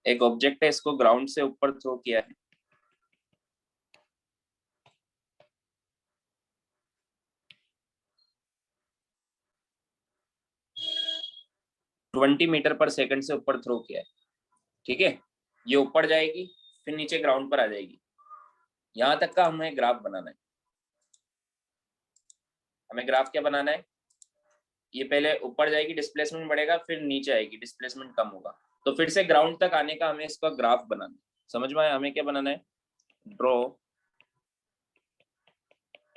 एक ऑब्जेक्ट है, इसको ग्राउंड से ऊपर थ्रो किया है, ट्वेंटी मीटर पर सेकंड से ऊपर थ्रो किया है, ठीक है। ये ऊपर जाएगी, फिर नीचे ग्राउंड पर आ जाएगी। यहां तक का हमें ग्राफ बनाना है। हमें ग्राफ क्या बनाना है? ये पहले ऊपर जाएगी, डिस्प्लेसमेंट बढ़ेगा, फिर नीचे आएगी, डिस्प्लेसमेंट कम होगा। तो फिर से ग्राउंड तक आने का हमें इसका ग्राफ बनाना है। समझ में आया? हमें क्या बनाना है? Draw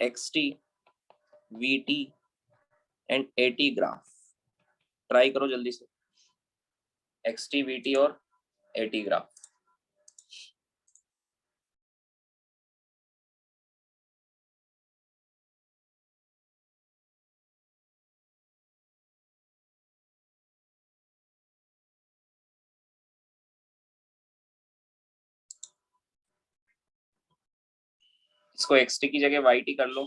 xt vt and at graph. Try करो जल्दी से, xt vt और at ग्राफ। इसको xt की जगह yt कर लो।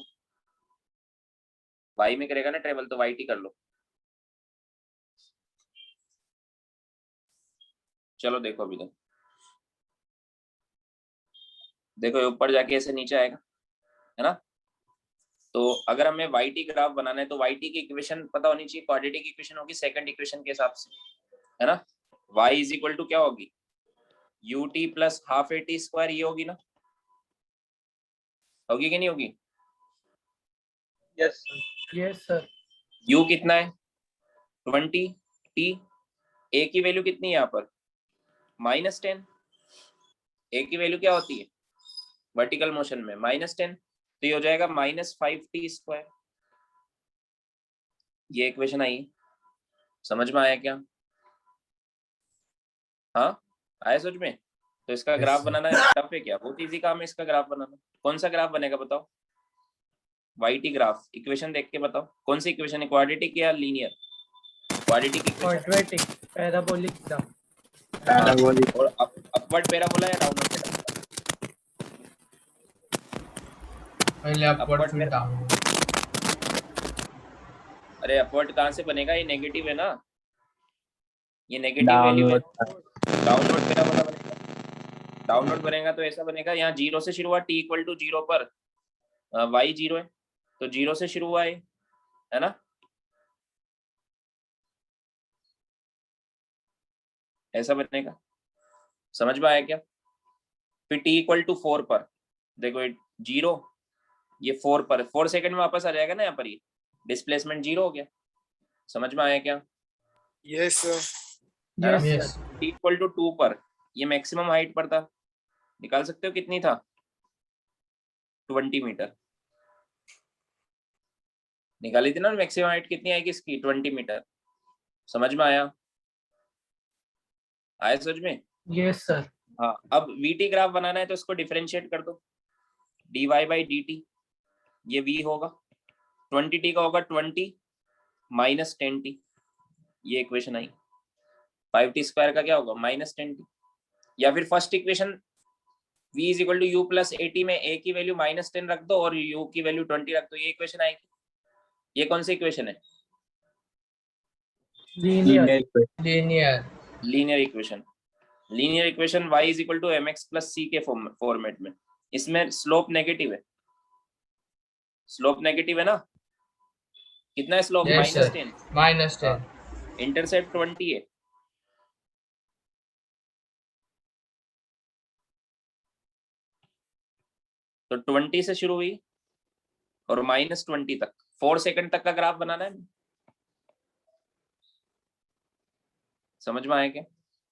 y में करेगा ना ट्रेवल, तो yt कर लो। चलो देखो अभी तक, देखो ऊपर जाके ऐसे नीचे आएगा, है ना। तो अगर हमें yt ग्राफ बनाना है तो yt की इक्वेशन पता होनी चाहिए। क्वाड्रेटिक इक्वेशन होगी सेकंड इक्वेशन के हिसाब से, है ना। y इज इक्वल टू क्या होगी? ut plus half at square, ये होगी ना, होगी कि नहीं होगी? Yes yes sir. u कितना है? 20, t a की वैल्यू कितनी है यहाँ पर? -10। a की वैल्यू क्या होती है वर्टिकल मोशन में? -10। तो ये हो जाएगा -5t स्क्वायर। ये इक्वेशन आई, समझ में आया क्या? हाँ आया समझ में? तो इसका ग्राफ बनाना है टफ है क्या? बहुत इजी काम है इसका ग्राफ बनाना। कौन सा ग्राफ बनेगा बताओ? yt graph. इक्वेशन देख के बताओ कौन सी इक्वेशन है, क्वाड्रेटिक या linear? Quadratic equation. Quadratic parabolic graph. और अपवर्ड पैराबोला या डाउनवर्ड पैराबोला? पहले अपवर्ड फिर डाउनवर्ड। अरे अपवर्ड कहाँ से बनेगा? ये नेगेटिव है ना, ये नेगेटिव वैल्यू है। डाउनवर्ड पैराबोला बनेगा। डाउनवर्ड बनेगा तो ऐसा बनेगा, यहाँ 0 से शुरू हुआ, t इक्वल टू 0 पर y 0 है, तो 0 से शुरू हुआ है ना। ऐसा बनेगा, समझ में आया क्या? फिर t इक्वल टू 4 पर देखो, 0, ये 4 पर, 4 सेकंड में वापस आ जाएगा ना, यहाँ पर ये डिस्प्लेसमेंट 0 हो गया। समझ में आया क्या? Yes yes t equal to 2 पर ये मैक्सिमम हाइट पर था, निकाल सकते हो कितनी था? 20 मीटर निकाली थी ना। मैक्सिमम हाइट कितनी आएगी इसकी? 20 मीटर। समझ में आया? आया समझ में? Yes sir. हाँ, अब vt ग्राफ बनाना है तो इसको डिफरेंशिएट कर दो, dy बाई dt। ये v होगा, 20t का होगा 20 माइनस 10t, ये इक्वेशन आई। 5t स्क्वायर का क्या होगा? -10t। या फिर first equation v is equal to u plus at में a की वैल्यू -10 रख दो और u की वैल्यू 20 रख दो, ये इक्वेशन आएगी। ये कौन सी इक्वेशन है? Linear linear linear equation. Linear equation y is equal to mx plus c के फॉर्मेट में। इसमें स्लोप नेगेटिव है, स्लोप नेगेटिव है ना। कितना है स्लोप? -10। -10। इंटरसेप्ट 20 है। तो 20 से शुरू हुई और -20 तक, 4 सेकंड तक का ग्राफ बनाना है। समझ में आया क्या?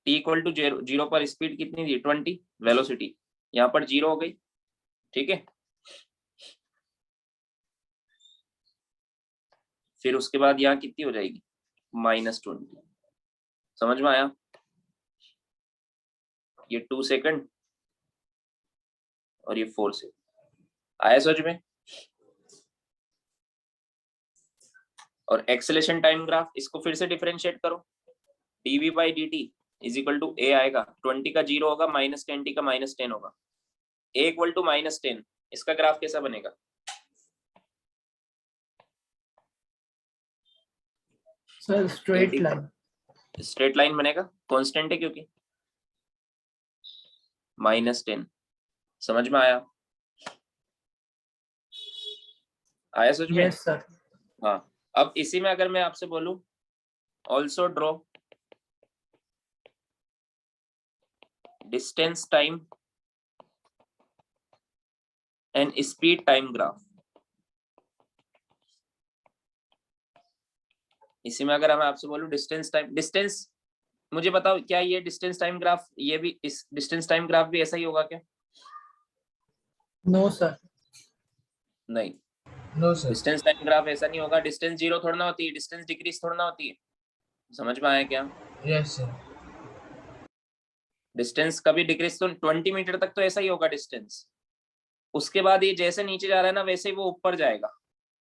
t इक्वल टू 0 पर स्पीड कितनी थी? 20, वेलोसिटी यहाँ पर 0 हो गई, ठीक है। फिर उसके बाद यहाँ कितनी हो जाएगी? -20। समझ में आया? ये 2 सेकंड और ये 4 सेकंड। आया समझ में? और एक्सेलेरेशन टाइम ग्राफ, इसको फिर से डिफरेंशिएट करो, dv by dt is equal to a आएगा, 20 का 0 होगा, -10t का -10 होगा, a इक्वल टू -10। इसका ग्राफ कैसा बनेगा? Sir straight line. Straight line बनेगा, कांस्टेंट है क्योंकि -10। समझ में आया? आया समझ में? Yes sir. हाँ, अब इसी में अगर मैं आपसे बोलूं also draw distance time and speed time graph, इसी में अगर मैं आपसे बोलूं डिस्टेंस मुझे बताओ क्या ये डिस्टेंस टाइम ग्राफ, ये भी इस डिस्टेंस टाइम ग्राफ भी ऐसा ही होगा क्या? No sir. नहीं, No, sir. Distance time graph ऐसा नहीं होगा। डिस्टेंस 0 थोड़ा ना होती है, डिस्टेंस डिक्रीज थोड़ा ना होती है। समझ में आया क्या? Yes, sir. डिस्टेंस कभी डिक्रीज तो 20 मीटर तक तो ऐसा ही होगा डिस्टेंस, उसके बाद ये जैसे नीचे जा रहा है ना वैसे ही वो ऊपर जाएगा।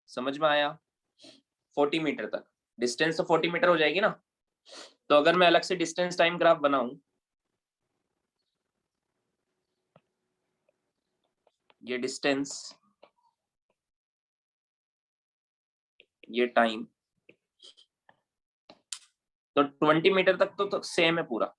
समझ में आया? 40 मीटर तक डिस्टेंस तो 40 मीटर हो जाएगी ना। तो अगर मैं अलग से डिस्टेंस टाइम ग्राफ बनाऊं, ये डिस्टेंस, ये टाइम, तो 20 मीटर तक तो सेम है पूरा।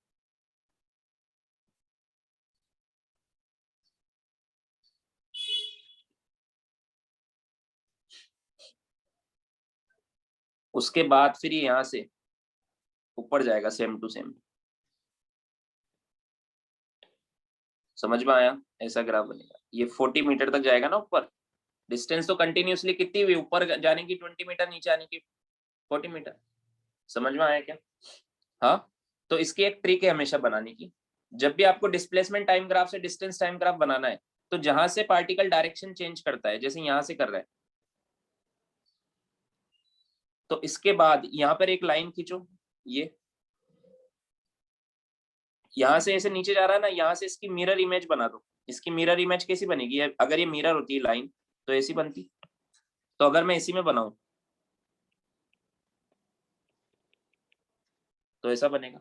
उसके बाद फिर ये यहां से ऊपर जाएगा सेम टू सेम। समझ में आया? ऐसा ग्राफ बनेगा, ये 40 मीटर तक जाएगा ना ऊपर। डिस्टेंस तो कंटिन्यूअसली कितनी हुई, ऊपर जाने की 20 मीटर, नीचे आने की 40 मीटर। समझ में आया क्या? हाँ, तो इसकी एक ट्रिक है हमेशा बनाने की। जब भी आपको डिस्प्लेसमेंट टाइम ग्राफ से डिस्टेंस टाइम ग्राफ बनाना है, तो जहां से पार्टिकल डायरेक्शन चेंज करता है, जैसे यहां से कर रहा है, तो इसके बाद यहाँ पर एक लाइन खींचो। ये यहाँ से ऐसे नीचे जा रहा है ना, यहाँ से इसकी मिरर इमेज बना दो। इसकी मिरर इमेज कैसी बनेगी? अगर ये मिरर होती है लाइन तो ऐसी बनती। तो अगर मैं इसी में बनाऊं तो ऐसा बनेगा।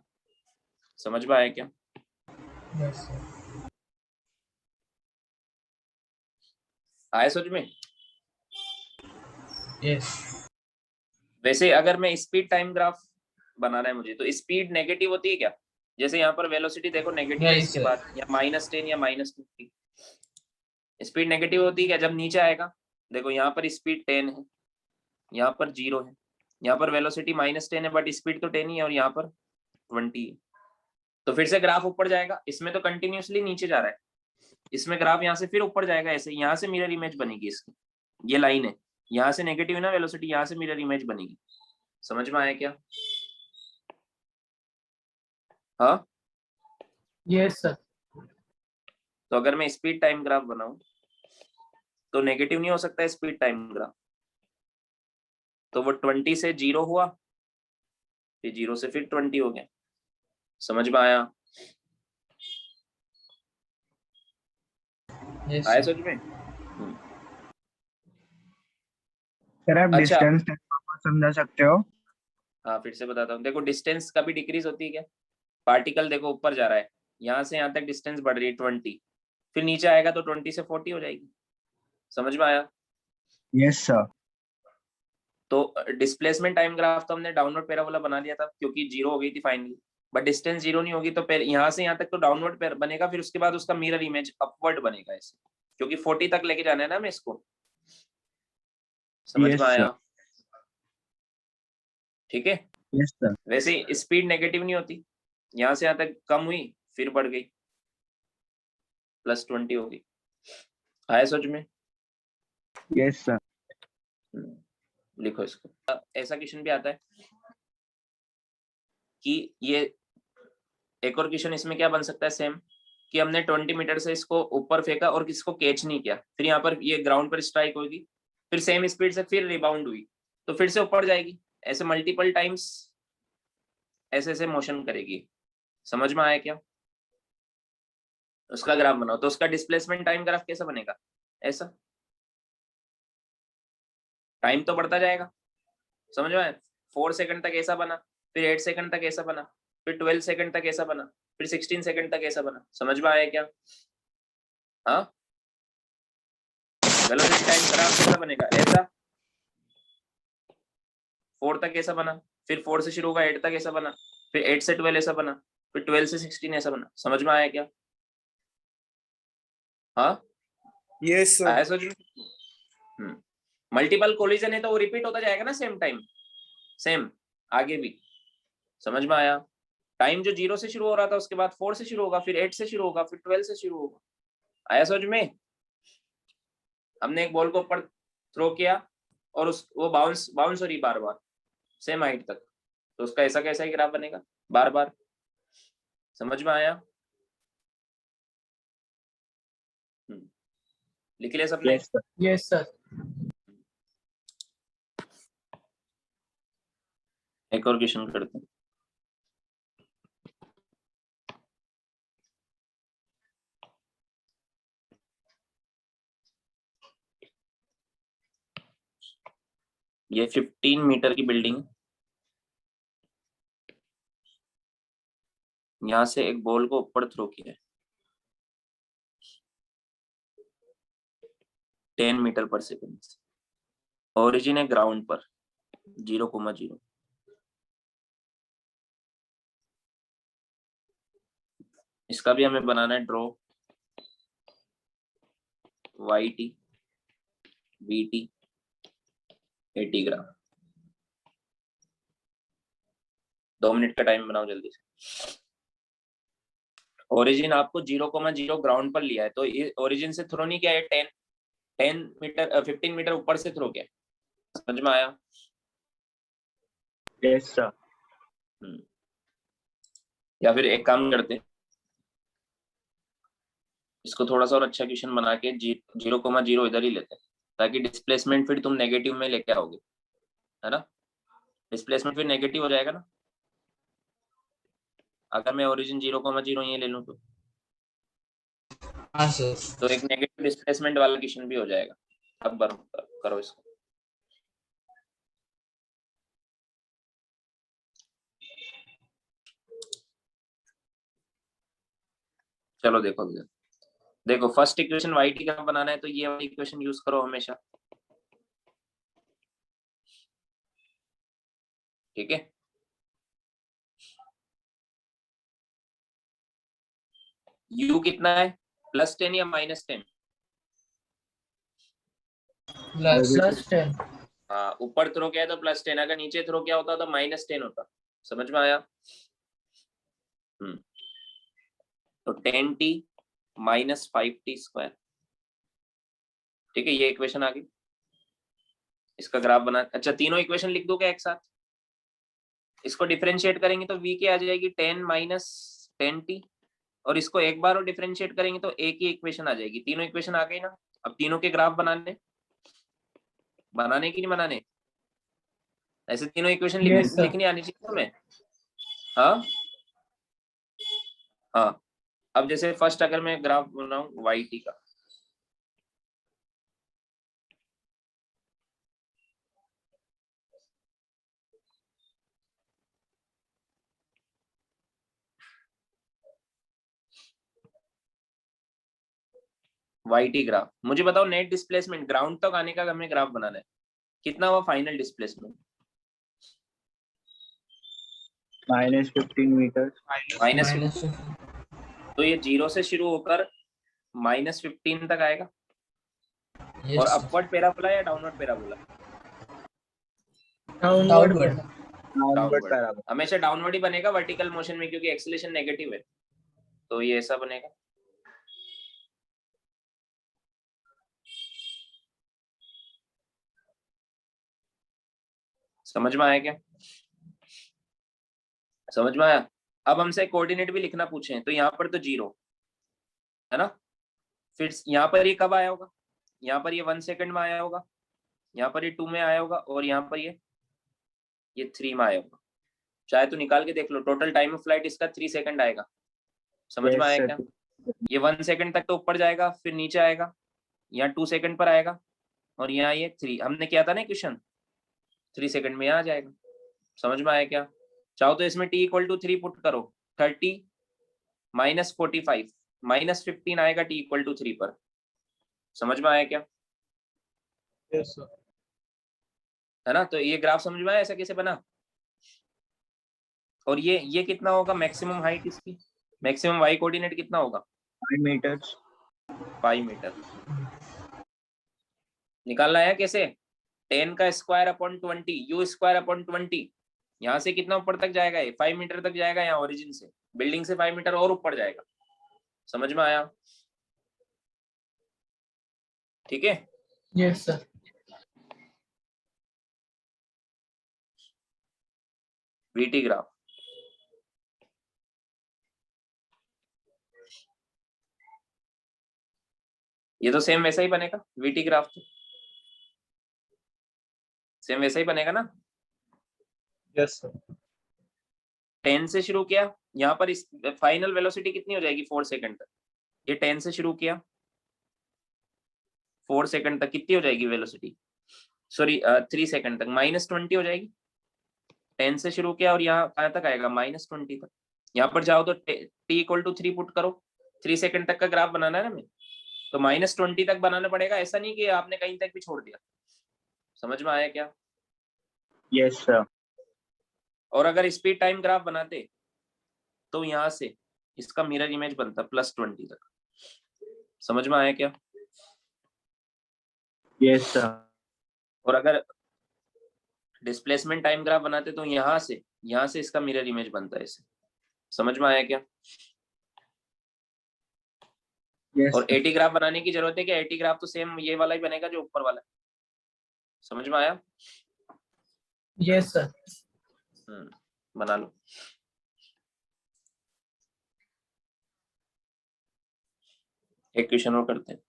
समझ में आया क्या? Yes, sir. आया समझ में? Yes. वैसे अगर मैं स्पीड टाइम ग्राफ बनाना है मुझे, तो स्पीड नेगेटिव होती है क्या? जैसे यहाँ पर वेलोसिटी देखो नेगेटिव है, नहीं, इसके sir. बाद या -10 या -50 स्पीड नेगेटिव होती है क्या जब नीचे आएगा? देखो यहाँ पर स्पीड 10 है, यहाँ पर 0 है, यहाँ पर वेलोसिटी -10 है बट स्पीड तो 10 ही है, और यहाँ पर 20 है। तो फिर से ग्राफ ऊपर जाएगा। इसमें तो कंटिन्यूअसली नीचे जा रहा है, इसमें ग्राफ यहाँ से फिर ऊपर जाएगा। ऐसे यहाँ से मिरर इमेज बनेगी इसकी, ये लाइन है, यहाँ से नेगेटिव है ना वेलोसिटी, यहाँ से मिरर इमेज बनेगी। समझ में आया क्या? हाँ, यस सर। तो अगर मैं स्पीड टाइम ग्राफ बनाऊं तो नेगेटिव नहीं हो सकता स्पीड टाइम ग्राफ। तो वो 20 से 0 हुआ, फिर 0 से फिर 20 हो गया। समझ में आया? Yes, आया sir. समझ में? सर आप अच्छा, डिस्टेंस समझा सकते हो? हाँ फिर से बताता हूँ। देखो डिस्टेंस कभी डिक्रीज होती है क्या? पार्टिकल देखो ऊपर जा रहा है, यहाँ से यहाँ तक डिस्टेंस बढ़ रही है 20, फिर नीचे आएगा तो 20 से 40 हो जाएगी। समझ में आया? Yes sir. तो डिस्प्लेसमेंट टाइम ग्राफ तो हमने डाउनवर्ड पैराबोला बना लिया था क्योंकि 0 हो गई थी फाइनली, बट डिस्टेंस 0 नहीं होगी, तो पहले यहाँ से यहाँ तक तो डाउनवर्ड बनेगा, फिर उसके बाद उसका मिरर इमेज अपवर्ड बनेगा ऐसे, क्योंकि 40 तक लेके जाना है ना हमें इसको। समझ यस में आया? सर। ठीक है। Yes sir. वैसे स्पीड नेगेटिव नहीं होती, यहाँ से यहाँ तक कम हुई फिर बढ़ गई, +20 हो गई। आया सोच में? Yes sir. लिखो इसको। ऐसा क्वेश्चन भी आता है कि ये एक और क्वेश्चन इसमें क्या बन सकता है सेम, कि हमने 20 मीटर से इसको ऊपर फेंका और किसको कैच नहीं किया, फिर यहाँ पर ये ग्राउंड पर स्ट्राइक होगी, फिर सेम स्पीड से फिर रिबाउंड हुई, तो फिर से ऊपर जाएगी। ऐसे मल्टीपल टाइम्स ऐसे ऐसे मोशन करेगी। समझ में आया क्या? उसका ग्राफ बनाओ। तो उसका डिस्प्लेसमेंट टाइम ग्राफ कैसा बनेगा? ऐसा टाइम तो बढ़ता जाएगा। समझ में आया? 4 सेकंड तक ऐसा बना, फिर 8 सेकंड तक ऐसा बना, फिर 12 सेकंड तक ऐसा बना, फिर 16 सेकंड तक ऐसा बना। समझ में आया क्या? हाँ, वेलोसिटी टाइम ग्राफ कैसा बनेगा? ऐसा 4 तक ऐसा बना, फिर 4 से शुरू होगा 8 तक ऐसा बना, फिर 8 से 12 ऐसा बना, फिर 12 से 16 ऐसा बना। समझ में आया क्या? हाँ Yes, sir. आया समझ में? मल्टीपल कोलिजन है तो वो रिपीट होता जाएगा ना सेम टाइम, सेम आगे भी। समझ में आया? टाइम जो 0 से शुरू हो रहा था उसके बाद 4 से शुरू होगा, फिर 8 से शुरू होगा, फिर 12 से शुरू होगा। आया समझ में? हमने एक बॉल को ऊपर थ्रो किया और वो बाउंस हो रही बार बार सेम हाइट तक, तो उसका ऐसा कैसा ही ग्राफ बनेगा बार बार। समझ में आया? लिख लिया सबने? Yes, sir. Yes, sir. एक और क्वेश्चन करते हैं। ये 15 मीटर की बिल्डिंग है। यहां से एक बॉल को ऊपर थ्रो किया है 10 मीटर पर सेकंड। ओरिजिन है ग्राउंड पर 0,0। इसका भी हमें बनाना है ड्रॉ YT VT 80 ग्राम। 2 मिनट का टाइम बनाओ जल्दी से। ओरिजिन आपको 0,0 ग्राउंड पर लिया है, तो ये ओरिजिन से थ्रो नहीं किया है, 10 मीटर 15 मीटर ऊपर से थ्रो किया है। समझ में आया? Yes, sir. या फिर एक काम करते हैं, इसको थोड़ा सा और अच्छा क्वेश्चन बना के 0,0 इधर ही लेते हैं, ताकि डिस्प्लेसमेंट फिर तुम नेगेटिव में लेके आओगे, है ना? डिस्प्लेसमेंट फिर नेगेटिव हो जाएगा ना अगर मैं ओरिजिन 0,0 ये ले लूं तो। हाँ सर। तो एक नेगेटिव डिस्प्लेसमेंट वाला क्वेश्चन भी हो जाएगा। अब करो इसको। चलो देखो फर्स्ट इक्वेशन YT का बनाना है तो ये वाली इक्वेशन यूज करो हमेशा, ठीक है? U कितना है, +10 या -10? प्लस +10. हाँ, ऊपर थ्रो किया तो +10, अगर नीचे थ्रो किया होता तो -10 होता। समझ में आया? तो 10t -5t², ठीक है? ये इक्वेशन आ गई। इसका ग्राफ बना, अच्छा तीनों इक्वेशन लिख दो क्या एक साथ? इसको डिफरेंशिएट करेंगे तो v की आ जाएगी 10 - 10t, और इसको एक बार और डिफरेंशिएट करेंगे तो एक ही इक्वेशन आ जाएगी। तीनों इक्वेशन आ गई ना? अब तीनों के ग्राफ बनाने की नहीं बनाने? ऐसे तीनों इक्वेशन Yes, sir. लिखनी आनी चाहिए तुम्हें। हाँ हाँ। अब जैसे फर्स्ट अगर मैं ग्राफ बनाऊं YT का, YT ग्राफ, मुझे बताओ नेट डिस्प्लेसमेंट ग्राउंड तक आने का हमें ग्राफ बनाना है, कितना हुआ फाइनल डिस्प्लेसमेंट? -15 meters. माइनस, तो ये 0 से शुरू होकर -15 तक आएगा। और अपवर्ड पैराबोला या downward parabola? Downward. Downward parabola. हमेशा डाउनवर्ड ही बनेगा वर्टिकल मोशन में, क्योंकि एक्सीलरेशन नेगेटिव है, तो ये ऐसा बनेगा। समझ में आया क्या? समझ में आया? अब हमसे कोऑर्डिनेट भी लिखना पूछे तो यहाँ पर तो 0 है ना, फिर यहाँ पर ये कब आया होगा? यहाँ पर ये 1 सेकंड में आया होगा, यहाँ पर ये 2 में आया होगा, और यहाँ पर ये 3 में आया होगा। चाहे तो निकाल के देख लो, टोटल टाइम ऑफ फ्लाइट इसका 3 सेकंड आएगा। समझ में आया क्या? ये 1 सेकंड तक तो ऊपर जाएगा, फिर नीचे आएगा, यहाँ 2 सेकंड पर आएगा, और यहाँ ये 3, हमने किया था ना क्वेश्चन, 3 सेकंड में यहाँ आ जाएगा। समझ में आया क्या? चाहो तो इसमें t = 3 पुट करो, 30 - 45 -15 आएगा t = 3 पर। समझ में आया क्या? Yes sir. है ना? तो ये ग्राफ समझ में आया ऐसा कैसे बना? और ये कितना होगा मैक्सिमम हाइट इसकी? मैक्सिमम y कोऑर्डिनेट कितना होगा? 5 meters. 5 मीटर निकालना है कैसे? 10 का square upon 20 you square upon 20। यहाँ से कितना ऊपर तक जाएगा? ये 5 मीटर तक जाएगा। यहाँ ओरिजिन से बिल्डिंग से 5 मीटर और ऊपर जाएगा। समझ में आया? ठीक है। Yes sir. वीटी ग्राफ ये तो सेम वैसा ही बनेगा। वीटी ग्राफ तो सेम वैसा ही बनेगा ना। Yes sir. 10 से शुरू किया, यहाँ पर इस फाइनल वेलोसिटी कितनी हो जाएगी 4 सेकंड तक। ये 10 से शुरू किया 4 सेकंड तक कितनी हो जाएगी वेलोसिटी? सॉरी 3 सेकंड तक -20 हो जाएगी। 10 से शुरू किया और यहाँ कहाँ तक आएगा? -20 तक। यहाँ पर जाओ तो t=3 पुट करो। 3 सेकंड तक का ग्राफ बनाना है ना हमें, तो -20 तक बनाना पड़ेगा। ऐसा नहीं कि आपने कहीं तक भी छोड़ दिया। समझ में आया क्या? Yes sir. और अगर स्पीड टाइम ग्राफ बनाते तो यहाँ से इसका मिरर इमेज बनता +20 तक। समझ में आया क्या? Yes sir. और अगर डिस्प्लेसमेंट टाइम ग्राफ बनाते तो यहाँ से इसका मिरर इमेज बनता है ऐसे। समझ में आया क्या? यस और एटी ग्राफ बनाने की जरूरत है क्या? एटी ग्राफ तो सेम ये वाला ही बनेगा जो ऊपर वाला है। समझ में आया? Yes sir. बना लो। एक क्वेश्चन और करते हैं।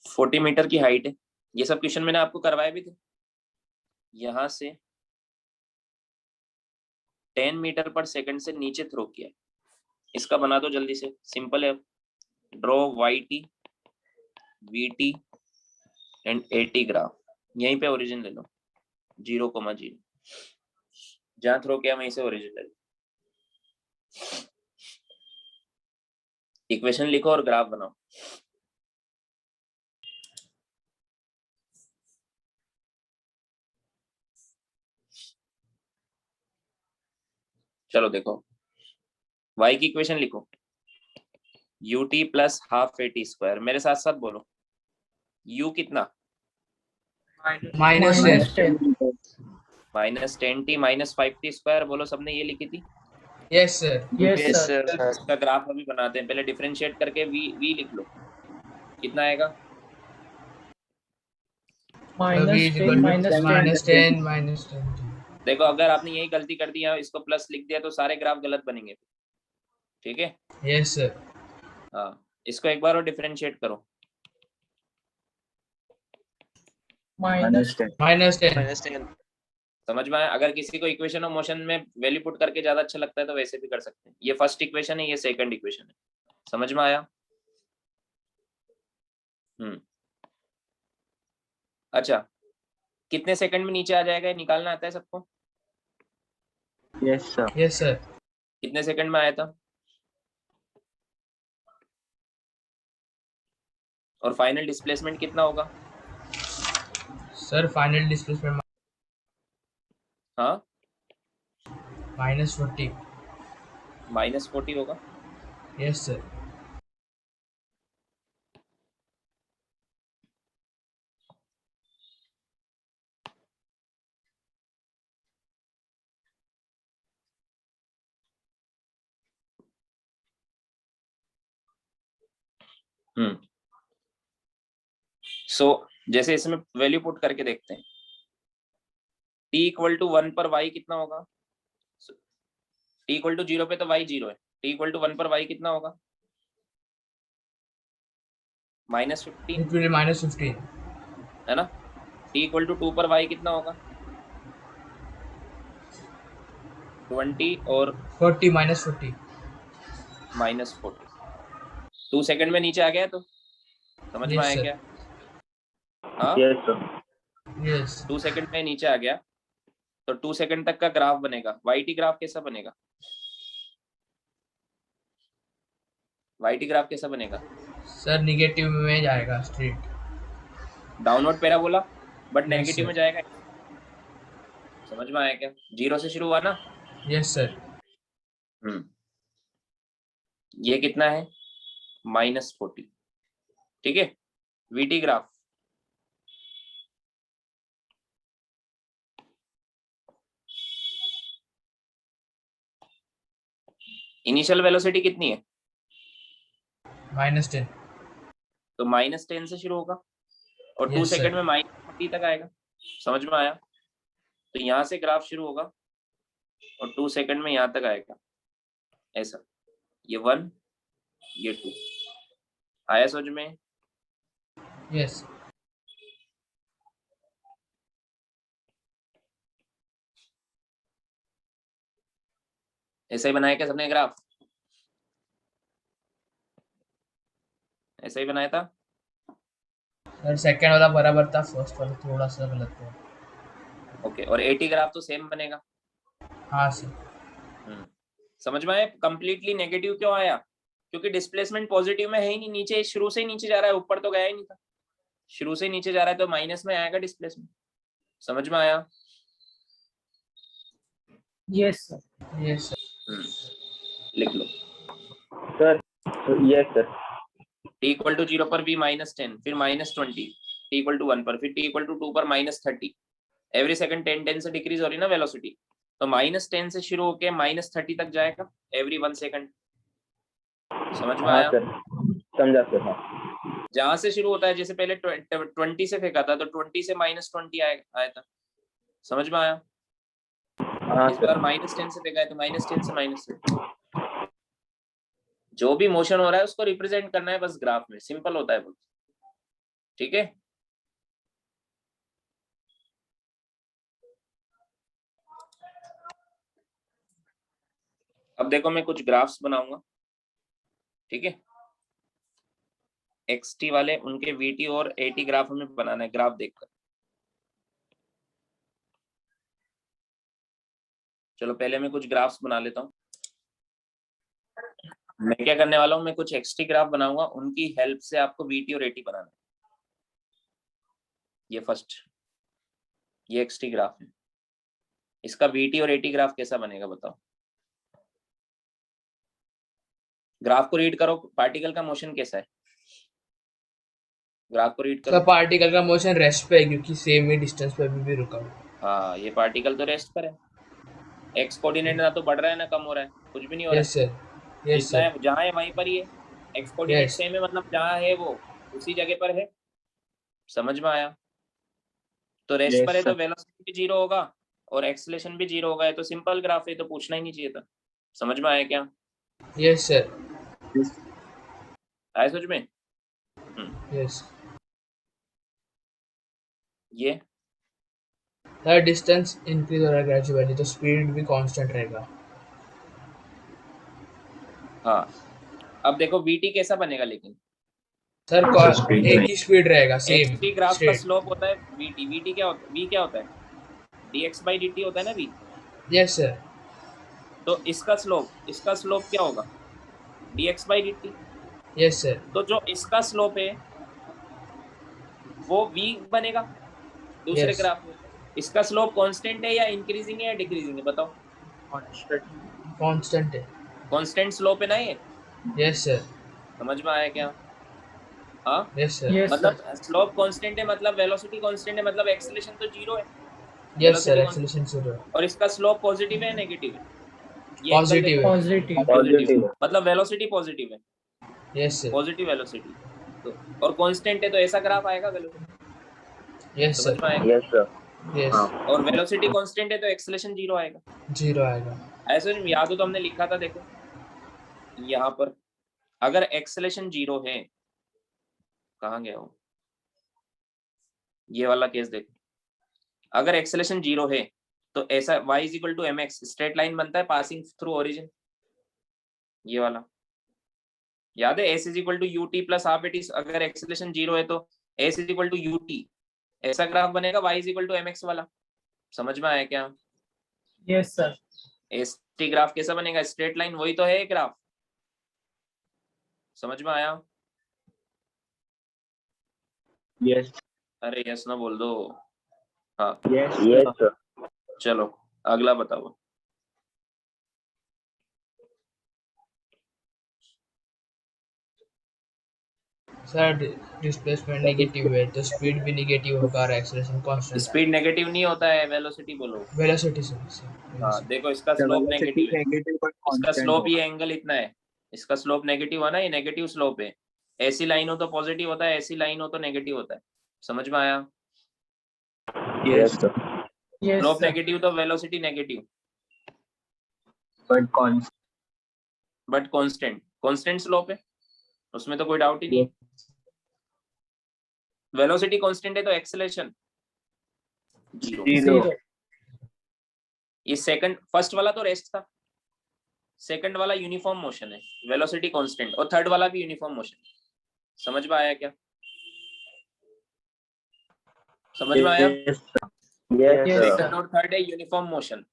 फोर्टी मीटर की हाइट है। ये सब क्वेश्चन मैंने आपको करवाए भी थे। यहां से 10 मीटर पर सेकंड से नीचे थ्रो किया। इसका बना दो जल्दी से, सिंपल है। Draw YT VT and AT graph. यहीं पे ओरिजिन ले लो 0,0। जहां थ्रो किया वहीं से ओरिजिन ले लो। इक्वेशन लिखो और ग्राफ बनाओ। चलो देखो, y की इक्वेशन लिखो ut + ½ AT²। मेरे साथ साथ बोलो। u कितना? -10 -10t -5t²। बोलो, सबने ये लिखी थी। Yes sir. Yes sir. इसका ग्राफ अभी बनाते हैं। पहले डिफरेंशिएट करके v लिख लो। कितना आएगा? -10 देखो, अगर आपने यही गलती कर दी है, इसको प्लस लिख दिया, तो सारे ग्राफ गलत बनेंगे। ठीक है। Yes sir. हाँ, इसको एक बार और डिफरेंशिएट करो। -10 समझ में आया? अगर किसी को इक्वेशन ऑफ मोशन में वैल्यू पुट करके ज्यादा अच्छा लगता है तो वैसे भी कर सकते हैं। ये फर्स्ट इक्वेशन है, ये सेकंड इक्वेशन है। समझ में आया? अच्छा, कितने सेकंड में नीचे आ जाएगा ये निकालना आता है सबको? Yes sir. Yes sir. कितने सेकंड में आया था? और फाइनल डिस्प्लेसमेंट कितना होगा? सर फाइनल डिस्प्लेसमेंट हाँ, -40। -40 होगा। Yes sir. सो जैसे इसमें वैल्यू पुट करके देखते हैं। t = 1 पर y कितना होगा? t = 0 पे तो y 0 है। t = 1 पर y कितना होगा? -15 इट विल -15 है ना। t = 2 पर y कितना होगा? 20 और 40 -40 -40। 2 सेकंड में नीचे आ गया। तो समझ में आया क्या? हाँ, यस सर। यस 2 सेकंड में नीचे आ गया तो 2 सेकंड तक का ग्राफ बनेगा। YT ग्राफ कैसा बनेगा? YT ग्राफ कैसा बनेगा? सर निगेटिव में जाएगा straight. Downward parabola, but Yes, negative sir. में जाएगा। समझ में आया क्या? 0 से शुरू हुआ ना? Yes sir. ये कितना है? -40। ठीक है, वीटी ग्राफ। इनिशियल वेलोसिटी कितनी है? -10। तो -10 से शुरू होगा और 2 Yes, सेकंड sir. में -40 तक आएगा। समझ में आया? तो यहाँ से ग्राफ शुरू होगा और 2 सेकंड में यहाँ तक आएगा, ऐसा। ये 1, ये 2। आया समझ में? Yes. ऐसा ही बनाया क्या सबने ग्राफ? ऐसा ही बनाया था? सर सेकंड वाला बराबर था, फर्स्ट वाला थोड़ा सा गलत था। ओके, और 80 ग्राफ तो सेम बनेगा। हाँ सर। समझ में आया? कंप्लीटली नेगेटिव क्यों आया? क्योंकि डिस्प्लेसमेंट पॉजिटिव में है ही नहीं, नीचे शुरू से ही नीचे जा रहा है, ऊपर तो गया ही नहीं था। शुरू से नीचे जा रहा है तो माइनस में आएगा डिस्प्लेसमेंट। समझ में आया? Yes, sir. Yes sir. लिख लो। Sir yes sir. t equal to 0 पर v -10, फिर -20, t इक्वल टू 1 पर, फिर t इक्वल टू 2 पर -30। एवरी सेकंड 10 से डिक्रीज हो रही ना वेलोसिटी, तो -10 से शुरू होके -30 तक जाएगा एवरी 1 सेकंड। समझ में हाँ आया? सर, समझा सर। हाँ जहां से शुरू होता है, जैसे पहले 20 से फेंका था तो 20 से -20 आया था। समझ में आया? हाँ इस सर। बार -10 से फेंका है तो -10 से -10। जो भी मोशन हो रहा है उसको रिप्रेजेंट करना है बस ग्राफ में, सिंपल होता है बहुत। ठीक है, अब देखो मैं कुछ ग्राफ्स बनाऊंगा। ठीक है, XT वाले उनके VT और AT ग्राफ हमें बनाना है, ग्राफ देखकर। चलो पहले मैं कुछ ग्राफ्स बना लेता हूँ। मैं क्या करने वाला हूँ, मैं कुछ XT ग्राफ बनाऊंगा, उनकी हेल्प से आपको VT और AT बनाना है। ये फर्स्ट, ये XT ग्राफ है, इसका VT और AT ग्राफ कैसा बनेगा बताओ? ग्राफ को रीड करो, पार्टिकल का मोशन कैसा है? ग्राफ को रीड सर करो। पार्टिकल का मोशन रेस्ट पे है क्योंकि सेम ही डिस्टेंस पे अभी भी रुका हुआ है। हाँ, ये पार्टिकल तो रेस्ट पर है। एक्स कोऑर्डिनेट ना तो बढ़ रहा है ना कम हो रहा है, कुछ भी नहीं हो रहा यस सर। है। यस जितना सर। है जहाँ है वहीं पर ही है। एक्स कोऑर्डिनेट यस सेम है, मतलब जहाँ है वो उसी जगह पर है। समझ में आया? तो रेस्ट पर यस है तो सर। वेलोसिटी भी 0 होगा और एक्सेलेरेशन भी 0 होगा। ये तो सिंपल ग्राफ है, तो पूछना ही नहीं चाहिए था। समझ में आया क्या? Yes sir. आया समझ में? यस ये सर डिस्टेंस इंक्रीज हो रहा है ग्रेजुअली तो स्पीड भी कांस्टेंट रहेगा। हाँ, अब देखो VT कैसा बनेगा लेकिन। सर एक ही स्पीड रहेगा सेम XT ग्राफ का स्ट्रेट। स्लोप होता है VT। VT क्या होता है? V क्या होता है? dx/dt होता है ना V। Yes sir. तो इसका स्लोप क्या होगा? dx/dt। Yes sir. तो जो इसका स्लोप है वो v बनेगा दूसरे यस ग्राफ में। इसका स्लोप कांस्टेंट है या इंक्रीजिंग है या डिक्रीजिंग है बताओ? कांस्टेंट है। कांस्टेंट स्लोप है ना ये। Yes sir. समझ में आया क्या? हाँ, यस सर। Yes, sir. मतलब स्लोप कांस्टेंट है मतलब वेलोसिटी कांस्टेंट है, मतलब एक्सेलरेशन तो 0 है, yes sir velocity constant. Acceleration zero है। और इसका स्लोप पॉजिटिव है नेगेटिव है? ये एंगल पॉजिटिव देखो, है। Positive. पॉजिटिव, मतलब वेलोसिटी पॉजिटिव है, यस सर। Positive velocity. तो और कांस्टेंट है तो ऐसा ग्राफ आएगा वेलोसिटी। यस समझ सर। में आएगा? Yes sir. यस हाँ और वेलोसिटी कांस्टेंट है तो एक्सेलरेशन 0 आएगा। जीरो आएगा। ऐसे याद हो तो हमने लिखा था, देखो यहाँ पर अगर एक्सेलरेशन 0 है, कहाँ गया वो, ये वाला केस देखो। अगर एक्सेलरेशन 0 है तो ऐसा y is equal to mx straight line बनता है पासिंग थ्रू ओरिजिन, ये वाला याद है। s is equal to ut plus half at. अगर एक्सेलरेशन 0 है तो s is equal to ut, ऐसा ग्राफ बनेगा y is equal to mx वाला। समझ में आया क्या? Yes, sir. st ग्राफ कैसा बनेगा? स्ट्रेट लाइन, वही तो है ग्राफ। समझ में आया? यस अरे यस ना बोल दो। हाँ, यस सर। चलो अगला बताओ। सर डिस्प्लेसमेंट नेगेटिव है तो स्पीड भी नेगेटिव होगा और एक्सेलरेशन कांस्टेंट। स्पीड नेगेटिव नहीं होता है, वेलोसिटी बोलो। वेलोसिटी सर हाँ देखो इसका The स्लोप velocity नेगेटिव है, negative but इसका constant स्लोप होगा। ये एंगल इतना है, इसका स्लोप नेगेटिव है ना, ये नेगेटिव स्लोप है। ऐसी लाइन हो तो पॉजिटिव होता है, ऐसी लाइन हो तो नेगेटिव होता है। समझ में आया? Yes sir. Yes, slope sir. Negative तो velocity negative, But constant. But constant, constant slope है, उसमें तो कोई डाउट ही नहीं है। वेलोसिटी कांस्टेंट है तो एक्सेलरेशन जीरो। Zero. ये सेकंड, फर्स्ट वाला तो रेस्ट था, सेकंड वाला यूनिफॉर्म मोशन है, वेलोसिटी कांस्टेंट, और थर्ड वाला भी यूनिफॉर्म मोशन। समझ में आया क्या? समझ में आया? Yes sir. Yes Yes, sir. sir. Second और थर्ड है यूनिफॉर्म मोशन,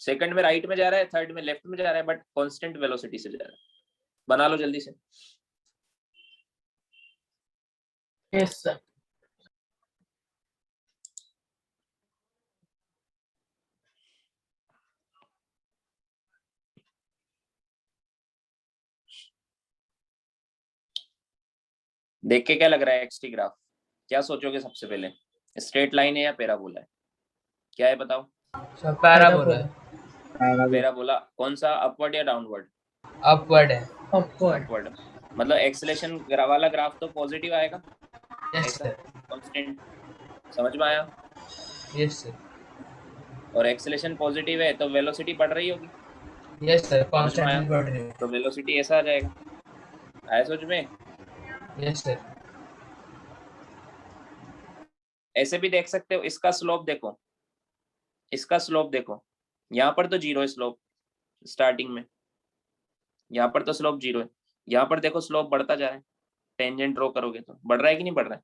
सेकंड में राइट में जा रहा है, थर्ड में लेफ्ट में जा रहा है, बट कांस्टेंट वेलोसिटी से जा रहा है। बना लो जल्दी से। Yes, sir. देख के क्या लग रहा है एक्सटी ग्राफ? क्या सोचोगे सबसे पहले, स्ट्रेट लाइन है या पैराबोला है? क्या है बताओ? सर पैराबोला है। पैराबोला कौन सा, अपवर्ड या डाउनवर्ड? अपवर्ड है। Upward. अपवर्ड, मतलब एक्सेलेरेशन वाला ग्राफ तो पॉजिटिव आएगा, यस ऐसा सर। कांस्टेंट। समझ में आया? Yes sir. और एक्सेलेरेशन पॉजिटिव है तो वेलोसिटी बढ़ रही होगी, यस सर समझ में कांस्टेंट आया? भी बढ़ रही है। तो वेलोसिटी ऐसा आ जाएगा। आया समझ में? Yes sir. ऐसे भी देख सकते हो, इसका स्लोप देखो, इसका स्लोप देखो, यहाँ पर तो जीरो है स्लोप स्टार्टिंग में, यहाँ पर तो स्लोप जीरो है, यहाँ पर देखो स्लोप बढ़ता जा रहा है, टेंजेंट ड्रॉ करोगे तो बढ़ रहा है कि नहीं बढ़ रहा है?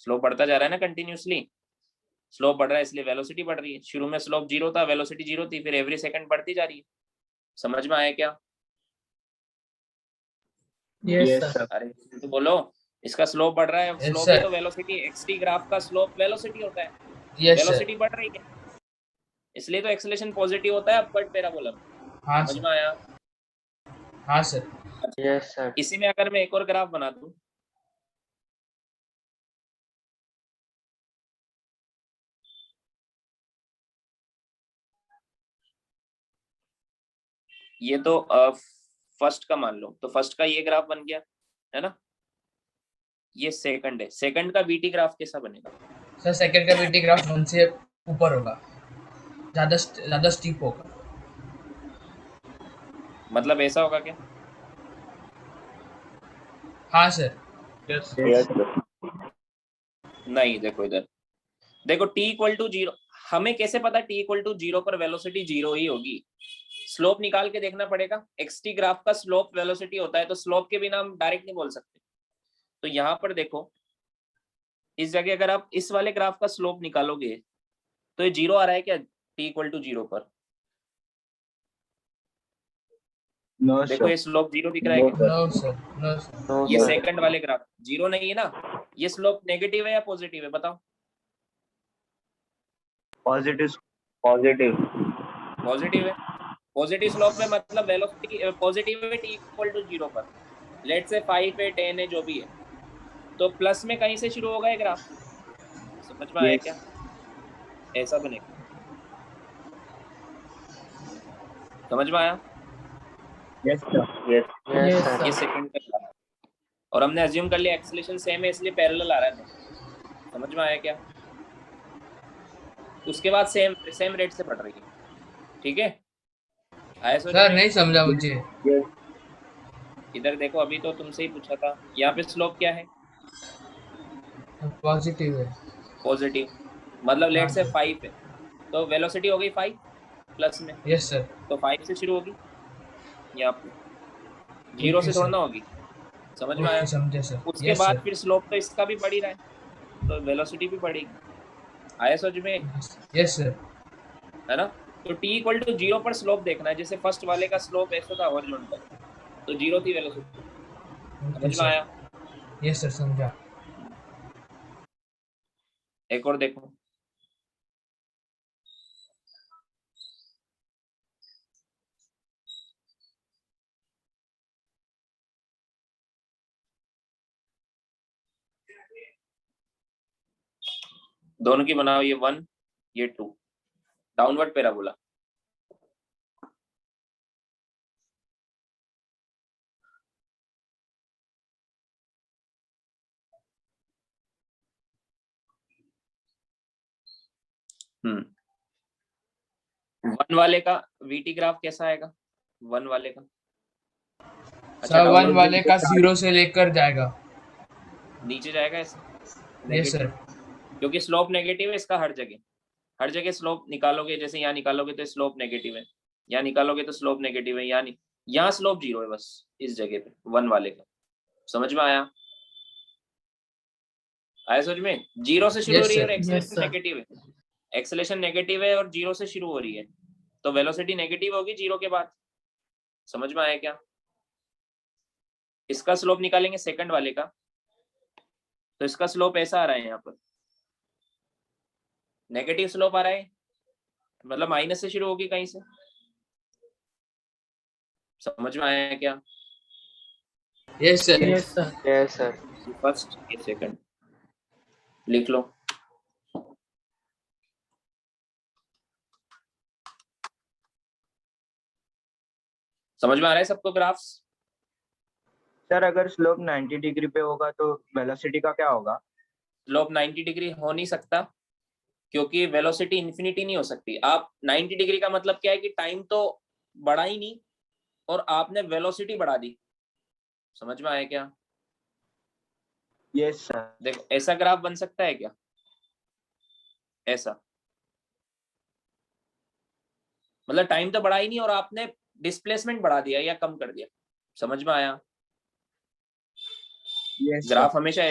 स्लोप बढ़ता जा रहा है ना कंटिन्यूसली, स्लोप बढ़ रहा है इसलिए वेलोसिटी बढ़ रही है। शुरू में स्लोप जीरो था, वेलोसिटी जीरो थी, फिर एवरी सेकंड बढ़ती जा रही है। समझ में आया क्या? Yes, Yes sir. sir. अरे तो बोलो, इसका स्लोप बढ़ रहा है, Yes, स्लोप है sir. तो वेलोसिटी, एक्सटी ग्राफ का स्लोप वेलोसिटी होता है, यस सर। वेलोसिटी बढ़ रही है, इसलिए तो एक्सेलेरेशन पॉजिटिव होता है अपवर्ड पैराबोला में। हाँ समझ सर। में आया? हाँ सर। Yes sir. इसी में अगर मैं एक और ग्राफ बना दूं, ये तो फर्स्ट का मान लो, तो फर्स्ट का ये ग्राफ बन गया है ना, ये सेकंड है, सेकंड का वीटी ग्राफ कैसा बनेगा? सर सेकंड का वीटी ग्राफ 1 से ऊपर होगा, ज्यादा स्टीप होगा। मतलब ऐसा होगा क्या? हाँ सर। Yes sir. नहीं, देखो इधर देखो, t इक्वल टू जीरो, हमें कैसे पता t इक्वल टू जीरो पर वेलोसिटी जीरो ही होगी? स्लोप निकाल के देखना पड़ेगा, एक्सटी ग्राफ का स्लोप वेलोसिटी होता है, तो स्लोप के बिना हम डायरेक्ट नहीं बोल सकते। तो यहाँ पर देखो, इस जगह अगर आप इस वाले ग्राफ का स्लोप निकालोगे तो ये जीरो आ रहा है क्या t इक्वल टू जीरो पर? No देखो sir. ये स्लोप जीरो दिख रहा है No क्या? No sir. No sir. No ये sir. सेकंड वाले ग्राफ जीरो नहीं है ना, ये स्लोप नेगेटिव है या पॉजिटिव है बताओ? Positive. Positive. पॉजिटिव है, पॉजिटिव स्लोप में मतलब वेलोसिटी पॉजिटिव है t इक्वल टू जीरो पर, लेट से 5 है 10 है जो भी है, तो प्लस में कहीं से शुरू होगा ये ग्राफ। समझ में आया Yes. क्या? ऐसा बनेगा। समझ में आया? Yes sir. Yes. Yes, sir. sir. ये सेकंड का ग्राफ, और हमने अज्यूम कर लिया एक्सेलेरेशन सेम है इसलिए पैरेलल आ रहा है दोनों। समझ में आया क्या? उसके बाद सेम सेम रेट से बढ़ रही है, ठीक है? आया समझ सर में? नहीं समझा मुझे। Yes. इधर देखो, अभी तो तुमसे ही पूछा था, यहाँ पे स्लोप क्या है? पॉजिटिव है। पॉजिटिव, मतलब लेट हाँ से सर। 5 है, तो वेलोसिटी हो गई 5 प्लस में, यस सर। तो 5 से शुरू होगी यहाँ पे, जीरो ओके से थोड़ा सर। ना होगी। समझ में ओके आया? समझे सर। उसके यस बाद सर। फिर स्लोप तो इसका भी बढ़ ही रहा है, तो वेलोसिटी भी बढ़ेगी। आया समझ में? Yes sir. है ना? तो t इक्वल टू जीरो पर स्लोप देखना है, जैसे फर्स्ट वाले का स्लोप ऐसा था हॉरिजॉन्टल, तो जीरो थी वेलोसिटी। ओके समझ में आया? सर। यस सर समझा। एक और देखो, दोनों की बनाओ, ये 1 ये 2, डाउनवर्ड पैराबोला। वन वाले का वीटी ग्राफ कैसा आएगा? वन वाले का अच्छा सर 1 डाउनवर्ड वाले का 0 से लेकर जाएगा। नीचे जाएगा ऐसे यस सर। नेगेटिव, क्योंकि स्लोप नेगेटिव है इसका। हर जगह स्लोप निकालोगे, जैसे यहाँ निकालोगे तो स्लोप नेगेटिव है, यहाँ निकालोगे तो स्लोप नेगेटिव है, यहाँ स्लोप 0 है बस इस जगह पे वन वाले का। समझ में आया? समझ में? 0 से शुरू हो Yes, रही है और sir. Acceleration sir. नेगेटिव है। एक्सेलेरेशन नेगेटिव है और 0 से शुरू हो रही है, तो वेलोसिटी नेगेटिव होगी 0 के बाद। समझ में आया क्या? इसका स्लोप निकालेंगे सेकंड वाले का, तो इसका स्लोप ऐसा आ रहा है, यहाँ पर नेगेटिव स्लोप आ रहा है, मतलब माइनस से शुरू होगी कहीं से। समझ में आया क्या? Yes, sir. Yes, sir. Yes, sir. First ये सेकंड लिख लो। समझ में आ रहा है सबको ग्राफ्स? सर अगर स्लोप 90 डिग्री पे होगा तो वेलोसिटी का क्या होगा? स्लोप 90 डिग्री हो नहीं सकता, क्योंकि वेलोसिटी इन्फिनिटी नहीं हो सकती। आप 90 डिग्री का मतलब क्या है कि टाइम तो बढ़ा ही नहीं और आपने वेलोसिटी बढ़ा दी। समझ में आया क्या? Yes sir. देखो ऐसा ग्राफ बन सकता है क्या? ऐसा, मतलब टाइम तो बढ़ा ही नहीं और आपने डिस्प्लेसमेंट बढ़ा दिया या कम कर दिया। समझ में आया? यस ग्राफ हमेशा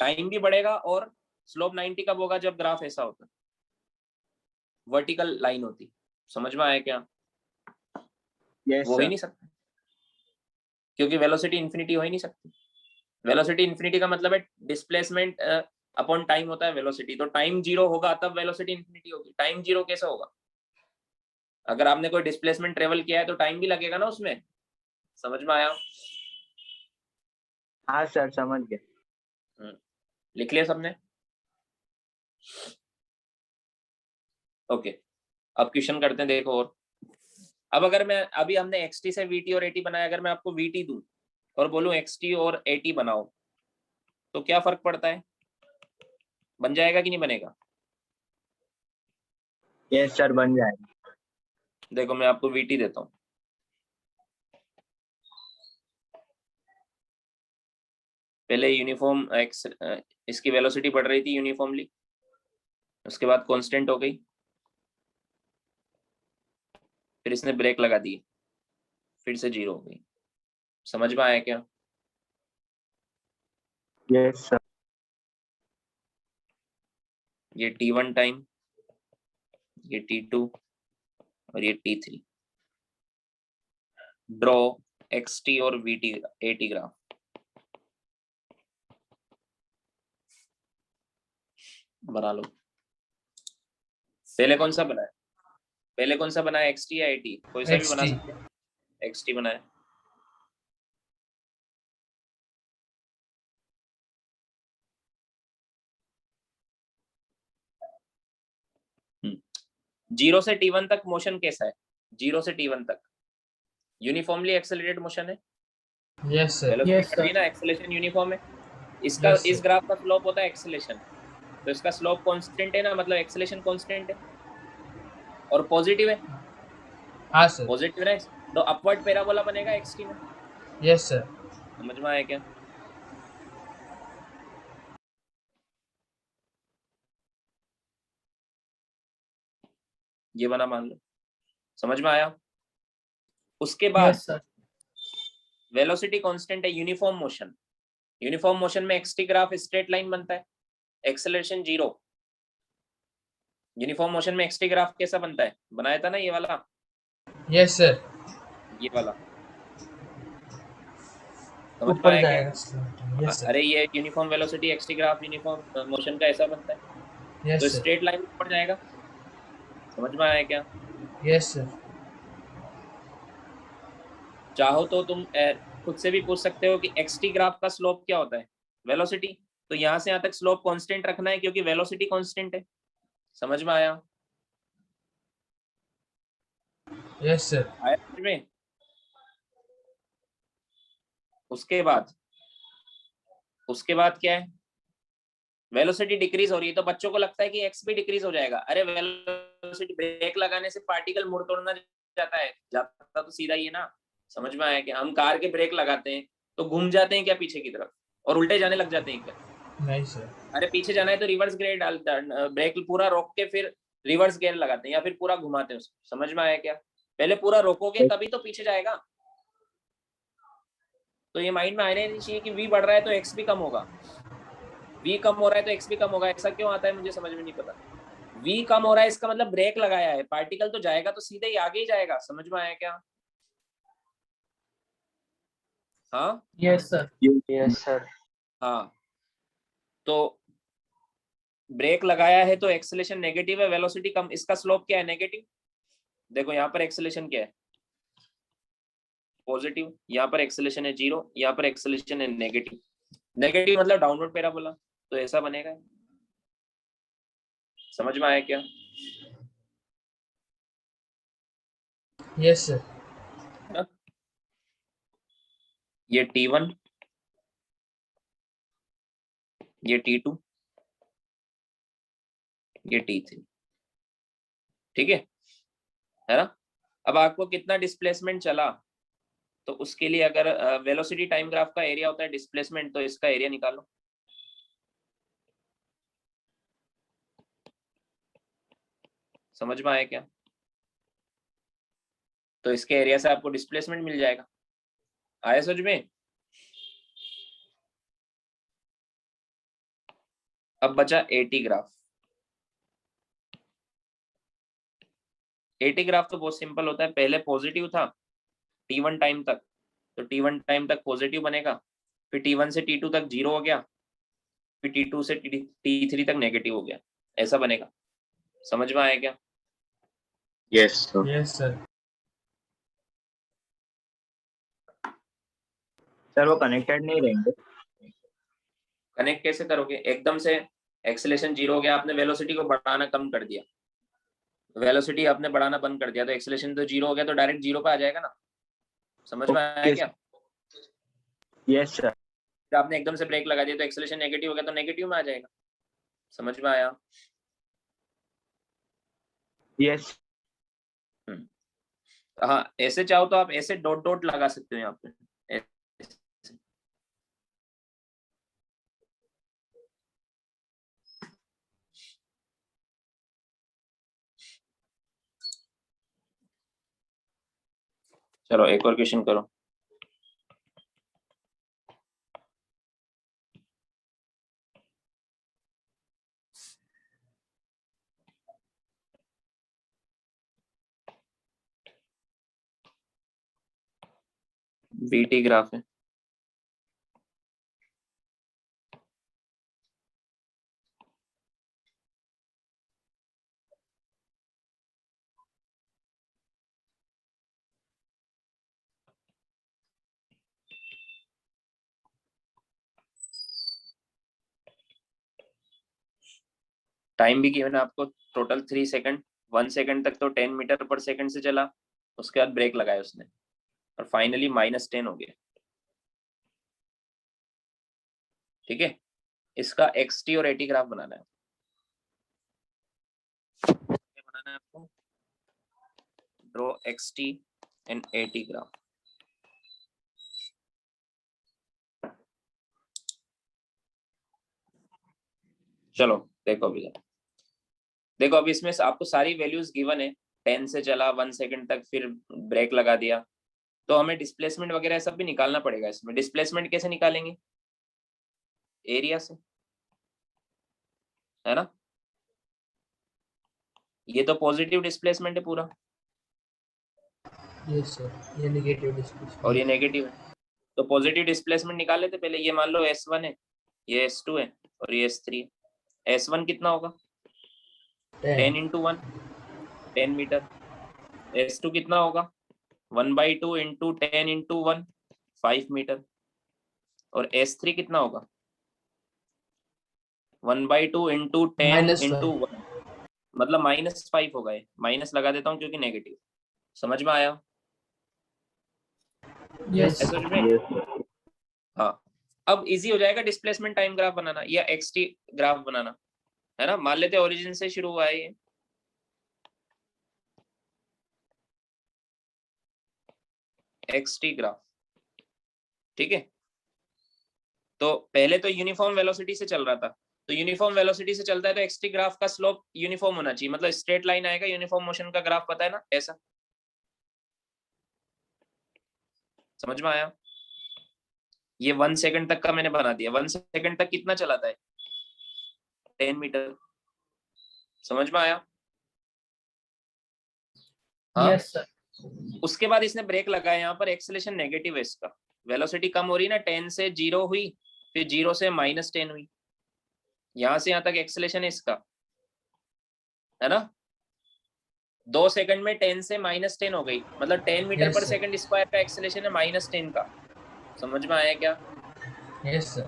टाइम भी बढ़ेगा और स्लोप 90 कब होगा? जब ग्राफ ऐसा होता, वर्टिकल लाइन होती। समझ में आया क्या? यस वो ही सर। नहीं सकता, क्योंकि वेलोसिटी इन्फिनिटी हो ही नहीं सकती। वेलोसिटी इन्फिनिटी का मतलब है डिस्प्लेसमेंट अपॉन टाइम होता है वेलोसिटी। तो टाइम 0 होगा तब वेलोसिटी इन्फिनिटी होगी। टाइम 0 कैसे होगा? अगर आपने कोई डिस्प्लेसमेंट ट्रेवल किया है तो टाइम भी लगेगा ना उसमें। समझ में आया? हाँ सर समझ गए। लिख लिया सबने? ओके, अब क्वेश्चन करते हैं। देखो, और अब अगर मैं अभी हमने xt से vt और at बनाया, अगर मैं आपको vt दूं और बोलूं xt और at बनाओ, तो क्या फर्क पड़ता है? बन जाएगा कि नहीं बनेगा? यस सर बन जाएगा। देखो मैं आपको vt देता हूं। पहले यूनिफॉर्म इसकी वेलोसिटी बढ़ रही थी यूनिफॉर्मली, उसके बाद कांस्टेंट हो गई, फिर इसने ब्रेक लगा दी, फिर से 0 हो गई। समझ में आया क्या? Yes sir. ये t1 टाइम, ये t2 और ये t3। ड्रॉ xt और vt at ग्राफ। बना लो। पहले कौन सा बनाया? पहले कौन सा बनाया, xt या at? कोई सा भी बना XT. सकते हैं। xt बनाया। जीरो से t1 तक मोशन कैसा है? 0 से t1 तक यूनिफॉर्मली एक्सेलरेटेड मोशन है। Yes, sir. वेलोसिटी Yes, बढ़ रही है sir. ना, एक्सेलरेशन यूनिफॉर्म है। इसका Yes, इस sir. ग्राफ का स्लोप होता है एक्सेलरेशन, तो इसका स्लोप कांस्टेंट है ना, मतलब एक्सेलरेशन कांस्टेंट है और पॉजिटिव है। हाँ सर। पॉजिटिव है, तो अपवर्ड पैराबोला बनेगा xt में। Yes, sir. समझ में आया क्या? ये बना मान लो। समझ में आया? उसके बाद Yes, sir. वेलोसिटी कांस्टेंट है, यूनिफॉर्म मोशन। यूनिफॉर्म मोशन में xt ग्राफ स्ट्रेट लाइन बनता है, एक्सेलरेशन 0। यूनिफॉर्म मोशन में xt ग्राफ कैसा बनता है? बनाया था ना ये वाला, Yes, sir. ये वाला। समझ में ऊपर आया क्या? जाएगा sir. Yes, sir. अरे ये uniform velocity xt graph uniform motion का ऐसा बनता है, Yes, तो sir. स्ट्रेट लाइन ऊपर जाएगा। समझ में आया क्या? Yes, sir. चाहो तो तुम खुद से भी पूछ सकते हो कि xt ग्राफ का स्लोप क्या होता है? वेलोसिटी। तो यहाँ से यहाँ तक स्लोप कांस्टेंट रखना है क्योंकि वेलोसिटी कांस्टेंट है। समझ में आया? Yes, sir. आया समझ में? उसके बाद क्या है, वेलोसिटी डिक्रीज हो रही है तो बच्चों को लगता है कि एक्स भी डिक्रीज हो जाएगा। अरे वेलोसिटी, ब्रेक लगाने से पार्टिकल मुड़ तोड़ना जाता तो सीधा ही है ना। समझ में आया? कि हम कार के ब्रेक लगाते हैं तो घूम जाते हैं क्या पीछे की तरफ और उल्टे जाने लग जाते हैं क्या? नहीं सर। अरे पीछे जाना है तो रिवर्स गियर ब्रेक पूरा रोक के फिर रिवर्स गियर लगाते हैं या फिर पूरा घुमाते हैं उसको। समझ में आया क्या? पहले पूरा रोकोगे तभी तो पीछे जाएगा। तो ये माइंड में आने नहीं चाहिए कि v बढ़ रहा है तो x भी कम होगा, v कम हो रहा है तो x भी कम होगा। ऐसा क्यों आता है मुझे समझ में नहीं पता। v कम हो रहा है इसका मतलब ब्रेक लगाया है, पार्टिकल तो जाएगा तो सीधे ही आगे ही जाएगा। समझ में आया क्या? हाँ Yes, sir. Yes sir. हाँ, तो ब्रेक लगाया है तो एक्सेलेरेशन नेगेटिव है, वेलोसिटी कम, इसका स्लोप क्या है? नेगेटिव। देखो यहाँ पर एक्सेलेरेशन क्या है? पॉजिटिव। यहाँ पर एक्सेलेरेशन है 0, यहाँ पर एक्सेलेरेशन है नेगेटिव। नेगेटिव मतलब डाउनवर्ड पैराबोला, तो ऐसा बनेगा। समझ में आया क्या? Yes, sir. ये T1, ये T2, ये T3, ठीक है ना? अब आपको कितना डिस्प्लेसमेंट चला तो उसके लिए अगर वेलोसिटी टाइम ग्राफ का एरिया होता है डिस्प्लेसमेंट, तो इसका एरिया निकालो। समझ में आया क्या? तो इसके एरिया से आपको डिस्प्लेसमेंट मिल जाएगा। आया समझ में? अब बचा एटी ग्राफ। एटी ग्राफ तो बहुत सिंपल होता है। पहले पॉजिटिव था T1 टाइम तक, तो T1 टाइम तक पॉजिटिव बनेगा, फिर T1 से T2 तक 0 हो गया, फिर T2 से T3 तक नेगेटिव हो गया। ऐसा बनेगा। समझ में आया क्या? Yes sir. Yes, sir. Sir वो कनेक्टेड नहीं रहेंगे? कनेक्ट कैसे करोगे? एकदम से एक्सेलेरेशन 0 हो गया, आपने वेलोसिटी को बढ़ाना कम कर दिया, वेलोसिटी आपने बढ़ाना बंद कर दिया तो एक्सेलेरेशन तो 0 हो गया, तो डायरेक्ट 0 पे आ जाएगा ना। समझ में आया क्या? Yes sir. फिर आपने एकदम से ब्रेक लगा दिया तो एक्सेलेरेशन नेगेटिव हो गया, तो नेगेटिव में आ जाएगा। समझ में आया? यस। हाँ, ऐसे चाहो तो आप ऐसे डॉट डॉट लगा सकते हो यहाँ पे। ऐसे। चलो एक और क्वेश्चन करो। VT ग्राफ है। टाइम भी गिवन है आपको, टोटल 3 सेकंड। 1 सेकंड तक तो 10 मीटर पर सेकंड से चला, उसके बाद ब्रेक लगाया उसने और फाइनली -10 हो गया। ठीक है, इसका XT और AT ग्राफ बनाना है। क्या बनाना है आपको? Draw XT and AT graph. चलो देखो अभी, देखो अभी इसमें आपको सारी वैल्यूज गिवन है। 10 से चला, 1 सेकंड तक, फिर ब्रेक लगा दिया, तो हमें डिस्प्लेसमेंट वगैरह सब भी निकालना पड़ेगा। इसमें डिस्प्लेसमेंट कैसे निकालेंगे? एरिया से, है ना? ये तो पॉजिटिव डिस्प्लेसमेंट है पूरा Yes, sir. ये negative displacement. और ये नेगेटिव है, तो पॉजिटिव डिस्प्लेसमेंट निकाल लेते पहले। ये मान लो S1 है, ये S2 है और ये S3 है। S1 कितना होगा? 10 इंटू 1, 10 मीटर। S2 कितना होगा? 1/2 इंटू 10 इंटू 1, 5 मीटर। और S3 कितना होगा? 1/2 इंटू 10 -5. इंटू 1, मतलब -5 होगा। ये माइनस लगा देता हूँ क्योंकि नेगेटिव। समझ में आया? Yes. ऐसा समझ में? Yes sir. हाँ, अब इजी हो जाएगा डिस्प्लेसमेंट टाइम ग्राफ बनाना या एक्सटी ग्राफ बनाना, है ना। मान लेते ओरिजिन से शुरू हुआ है ये, एक्सटी ग्राफ, ठीक है। तो पहले तो यूनिफॉर्म वेलोसिटी से चल रहा था, तो यूनिफॉर्म वेलोसिटी से चलता है तो एक्सटी ग्राफ का स्लोप यूनिफॉर्म होना चाहिए, मतलब स्ट्रेट लाइन आएगा। यूनिफॉर्म मोशन का ग्राफ पता है ना, ऐसा। समझ में आया? ये 1 सेकंड तक का मैंने बना दिया। 1 सेकंड तक कितना चलाता है? 10 मीटर। समझ में आया? हाँ। Yes, sir. उसके बाद इसने ब्रेक लगाया, यहाँ पर एक्सेलेरेशन नेगेटिव है इसका। वेलोसिटी कम हो रही ना, 10 से 0 हुई, फिर 0 से -10 हुई, यहां से यहाँ तक एक्सेलेरेशन है इसका, है ना। 2 सेकंड में 10 से -10 हो गई, मतलब 10 मीटर Yes, पर sir. सेकंड स्क्वायर का एक्सेलेरेशन है -10 का। समझ में आया क्या? Yes, sir.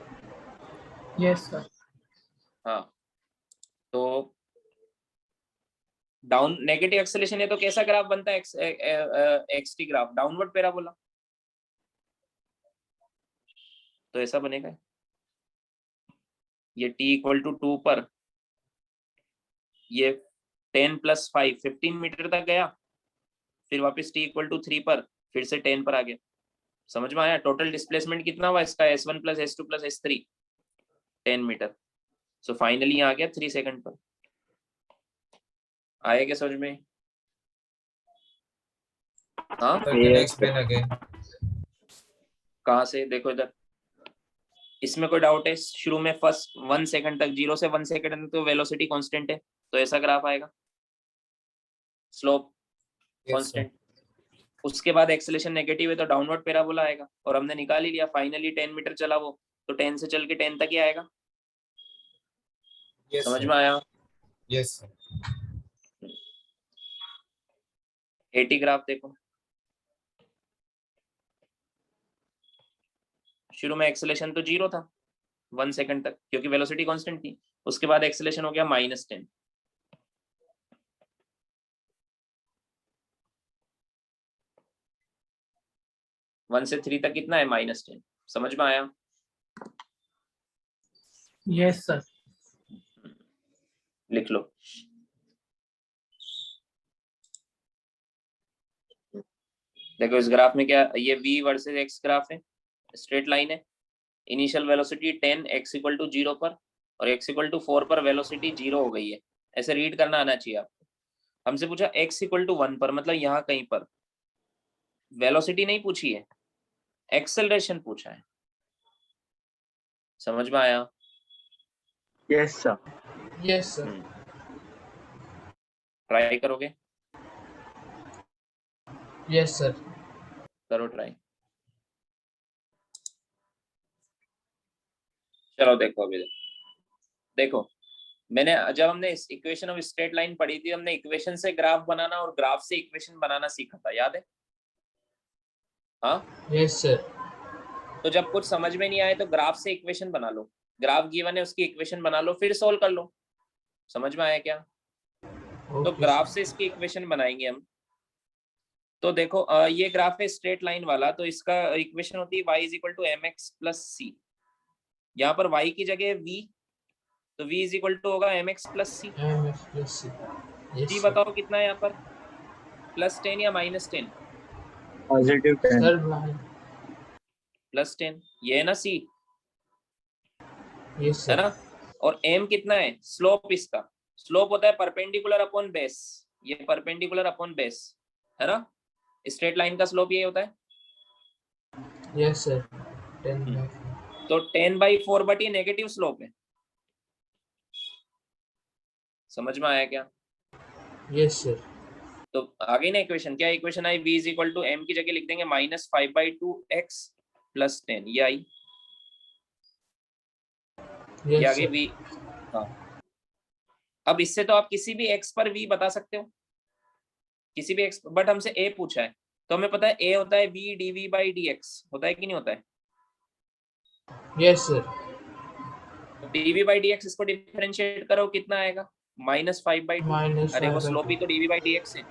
Yes, sir. हाँ, तो डाउन नेगेटिव एक्सेलेरेशन है तो कैसा ग्राफ बनता है? XT graph, downward parabola. तो ऐसा बनेगा, ये t = 2 पर ये 10 + 5 15 मीटर तक गया, फिर वापस t = 3 पर फिर से 10 पर आ गया। समझ में आया? टोटल डिस्प्लेसमेंट कितना हुआ इसका? S1 + S2 + S3 10 metre. So finally आ गया 3 सेकंड पर। आया क्या समझ में? हाँ, Sir, can you explain again? कहाँ से? देखो इधर, इसमें कोई डाउट है? शुरू में फर्स्ट 1 सेकंड तक, 0 से 1 सेकंड तक तो वेलोसिटी कांस्टेंट है, तो ऐसा ग्राफ आएगा, स्लोप Yes, sir. कांस्टेंट। उसके बाद एक्सेलेरेशन नेगेटिव है तो डाउनवर्ड पैराबोला आएगा, और हमने निकाल ही लिया फाइनली 10 मीटर चला वो, तो 10 से चल के 10 तक ही आएगा। Yes, समझ sir. में आया? Yes, sir. 80 ग्राफ देखो, शुरू में एक्सेलेरेशन तो 0 था 1 सेकंड तक, क्योंकि वेलोसिटी कांस्टेंट थी। उसके बाद एक्सेलेरेशन हो गया -10। वन से 3 तक कितना है? -10। समझ में आया? Yes, sir. लिख लो। देखो इस ग्राफ में क्या, ये v वर्सेस x ग्राफ है, स्ट्रेट लाइन है। इनिशियल वेलोसिटी 10, x = 0 पर, और x = 4 पर वेलोसिटी 0 हो गई है। ऐसे रीड करना आना चाहिए आपको। हमसे पूछा x = 1 पर, मतलब यहाँ कहीं पर। वेलोसिटी नहीं पूछी है, एक्सेलरेशन पूछा है। समझ में आया? Yes sir. Yes, sir. Try करोगे? Yes, sir. करो ट्राई। चलो देखो अभी देखो, मैंने जब हमने इस इक्वेशन ऑफ स्ट्रेट लाइन पढ़ी थी, हमने इक्वेशन से ग्राफ बनाना और ग्राफ से इक्वेशन बनाना सीखा था, याद है? हाँ। Yes, sir. तो जब कुछ समझ में नहीं आए तो ग्राफ से इक्वेशन बना लो, ग्राफ गिवन है उसकी इक्वेशन बना लो, फिर सोल्व कर लो। समझ में आया क्या? तो Okay, ग्राफ sir. से इसकी इक्वेशन बनाएंगे हम। तो देखो ये ग्राफ है स्ट्रेट लाइन वाला, तो इसका इक्वेशन होती है y = mx + c। यहाँ पर y की जगह v, तो v = होगा mx + c। MX plus C. Yes, c sir. बताओ कितना है यहाँ पर, +10 या -10? पॉजिटिव 10। Sir, mine. +10, ये है ना c, Yes, है sir. ना। और m कितना है? स्लोप, इसका स्लोप होता है परपेंडिकुलर अपॉन बेस, ये परपेंडिकुलर अपॉन बेस, है ना। स्ट्रेट लाइन का स्लोप ये होता है। Yes, sir. 10/4. तो 10/4, बट ये नेगेटिव स्लोप है। समझ में आया क्या? Yes, sir. तो आगे ना इक्वेशन, क्या इक्वेशन आई? v = m की जगह लिख देंगे -5/2x + 10, ये आई। ये Yes, आगे sir. v। हाँ, अब इससे तो आप किसी भी x पर v बता सकते हो, किसी भी x, बट हमसे a पूछा है, तो हमें पता है a होता है v dv/dx, होता है कि नहीं होता है? Yes, sir. dv by dx इसको डिफरेंशिएट करो कितना आएगा -5/2। minus अरे वो 5/2. स्लोप ही तो dv by dx है,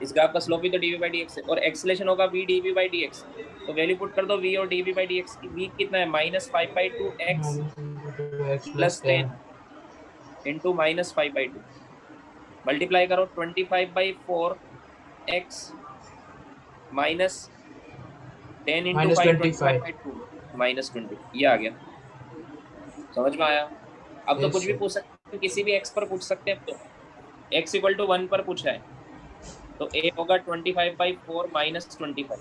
इस ग्राफ का स्लोप ही तो dv by dx है, और एक्सेलेरेशन होगा v dv by dx। तो वैल्यू पुट कर दो v और dv by dx की। v कितना है -5/2 x -5/2 x plus plus 10 into -5/2 multiply करो 25/4 x माइनस 10 इंटू 5 -25. -25/2 -20। ये आ गया, समझ में आया? अब तो Yes, कुछ भी sir. पूछ सकते हैं, किसी भी x पर पूछ सकते हैं। अब तो x = 1 पर पूछा है तो a होगा 25/4 -25,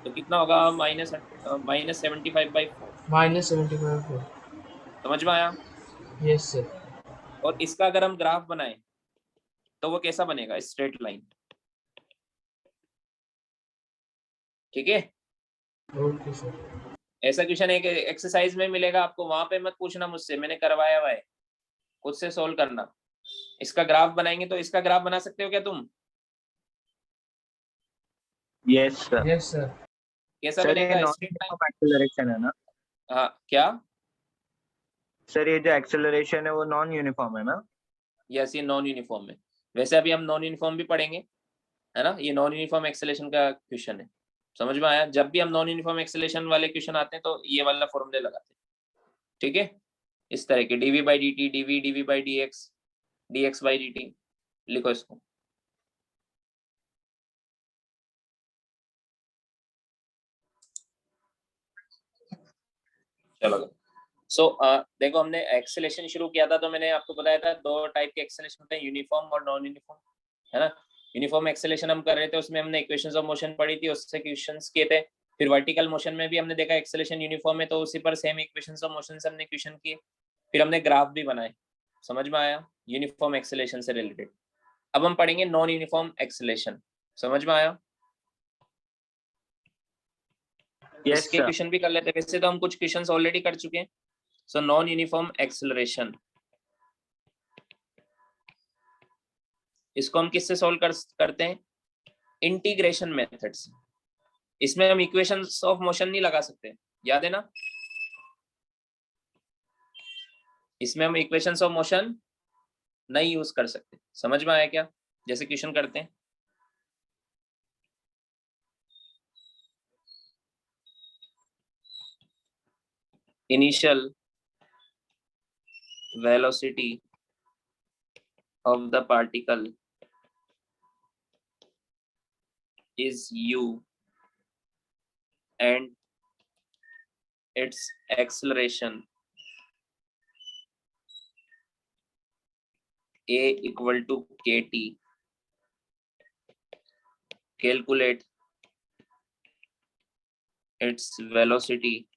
तो कितना होगा -75/4। -75/4. समझ में आया? Yes, sir. और इसका अगर हम ग्राफ बनाएं तो वो कैसा बनेगा? Straight line. ठीक है, Okay, sir. ऐसा क्वेश्चन एक एक्सरसाइज में मिलेगा आपको, वहां पे मत पूछना मुझसे, मैंने करवाया हुआ है, खुद से सोल्व करना। इसका ग्राफ बनाएंगे तो इसका ग्राफ बना सकते हो क्या तुम? Yes sir. Yes, sir. कैसा सर ये बनेगा? Non straight line. Uniform acceleration है ना? हाँ क्या? सर ये जो एक्सेलरेशन है वो नॉन यूनिफॉर्म है ना? यस, ये नॉन यूनिफॉर्म है। वैसे अभी हम नॉन यूनिफॉर्म भी पढ़ेंगे, है ना? ये नॉन यूनिफॉर्म एक्सेलेरेशन का क्वेश्चन है। समझ में आया? जब भी हम नॉन यूनिफॉर्म एक्सेलेरेशन वाले क्वेश्चन आते हैं तो ये वाला फॉर्मूले लगाते हैं। ठीक है, इस तरह के dv by dt, dv by dx, dx by dt लिखो इसको। चलो सो देखो, हमने एक्सेलेरेशन शुरू किया था तो मैंने आपको बताया था दो टाइप के एक्सेलेरेशन होते हैं, यूनिफॉर्म और नॉन यूनिफॉर्म, है ना? यूनिफॉर्म एक्सेलेरेशन हम कर रहे थे, उसमें हमने इक्वेशंस ऑफ मोशन पढ़ी थी, उससे क्वेश्चंस किए थे। फिर वर्टिकल मोशन में भी हमने देखा एक्सेलेरेशन यूनिफॉर्म है तो उसी पर सेम इक्वेशंस ऑफ मोशन से हमने क्वेश्चन किए। फिर हमने ग्राफ भी बनाए। समझ में आया? यूनिफॉर्म एक्सेलेरेशन से रिलेटेड। अब हम पढ़ेंगे नॉन यूनिफॉर्म एक्सेलेरेशन। समझ में आया? यस इसके सर। क्वेश्चन भी कर लेते हैं, वैसे तो हम कुछ क्वेश्चंस ऑलरेडी कर चुके हैं। सो नॉन यूनिफॉर्म एक्सेलरेशन, इसको हम किससे सॉल्व करते हैं? इंटीग्रेशन मेथड से। इसमें हम इक्वेशंस ऑफ मोशन नहीं लगा सकते, याद है ना? इसमें हम इक्वेशंस ऑफ मोशन नहीं यूज कर सकते। समझ में आया क्या? जैसे क्वेश्चन करते हैं, initial velocity of the particle is u and its acceleration a equal to kt. Calculate its velocity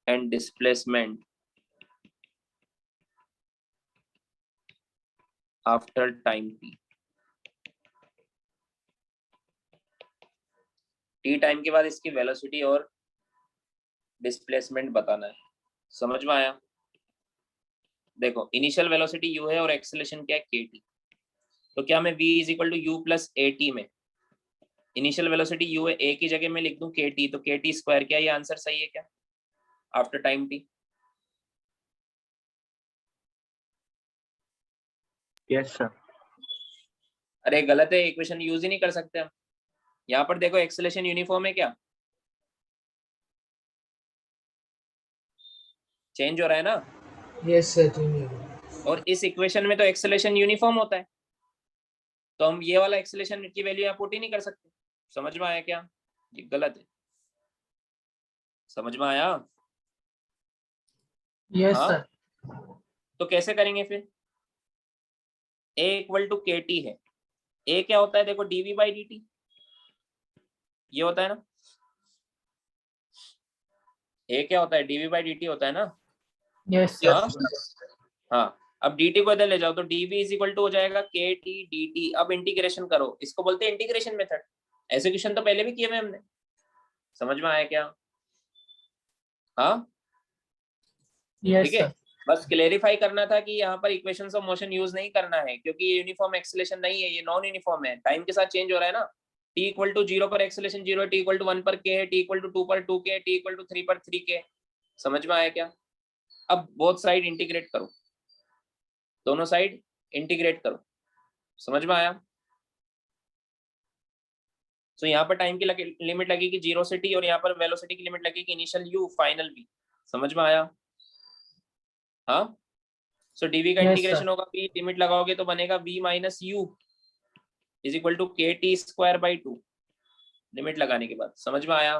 and displacement after time t. t time के बाद इसकी वेलोसिटी और डिस्प्लेसमेंट बताना है। समझ में आया? देखो, इनिशियल वेलोसिटी u है और एक्सेलरेशन क्या है? kt। तो क्या मैं v = u + at में इनिशियल वेलोसिटी u है, a की जगह में लिख दूं kt, तो kt²। क्या ये आंसर सही है क्या after time t? Yes sir. अरे गलत है, इक्वेशन यूज ही नहीं कर सकते हम। यहाँ पर देखो, एक्सेलरेशन यूनिफॉर्म है क्या? चेंज हो रहा है ना? Yes, sir. Junior. और इस इक्वेशन में तो एक्सेलरेशन यूनिफॉर्म होता है, तो हम ये वाला एक्सेलरेशन की वैल्यू यहाँ पुट ही नहीं कर सकते। समझ में आया क्या? ये गलत है। समझ में आया? Yes, हाँ? sir. तो कैसे करेंगे फिर? a = kt है। a क्या होता है? देखो, dv by dt ये होता है ना। a क्या होता है? dv by dt होता है ना। Yes, हाँ? sir. हाँ, अब dt को इधर ले जाओ तो dv = हो जाएगा kt dt। अब इंटीग्रेशन करो, इसको बोलते हैं इंटीग्रेशन मेथड। ऐसे क्वेश्चन तो पहले भी किए हुए हमने। समझ में आया क्या? हाँ Yes, ठीक है, sir. बस क्लेरिफाई करना था कि यहाँ पर इक्वेशंस ऑफ मोशन यूज नहीं करना है, क्योंकि ये यूनिफॉर्म एक्सेलरेशन नहीं है, ये नॉन यूनिफॉर्म है, टाइम के साथ चेंज हो रहा है ना। t = 0 पर एक्सेलरेशन 0 है, t = 1 पर k है, t = 2 पर 2k है, t = 3 पर 3k। समझ में आया क्या? अब बोथ साइड इंटीग्रेट करो, दोनों साइड इंटीग्रेट करो, समझ में आया? तो यहाँ पर टाइम की लिमिट लगेगी 0 से t और यहाँ पर वेलोसिटी की लिमिट लगेगी इनिशियल u फाइनल v। समझ में आया? हाँ, सो dv का Yes, इंटीग्रेशन sir. होगा v, लिमिट लगाओगे तो बनेगा v minus u is equal to kt square by 2 limit लगाने के बाद। समझ में आया?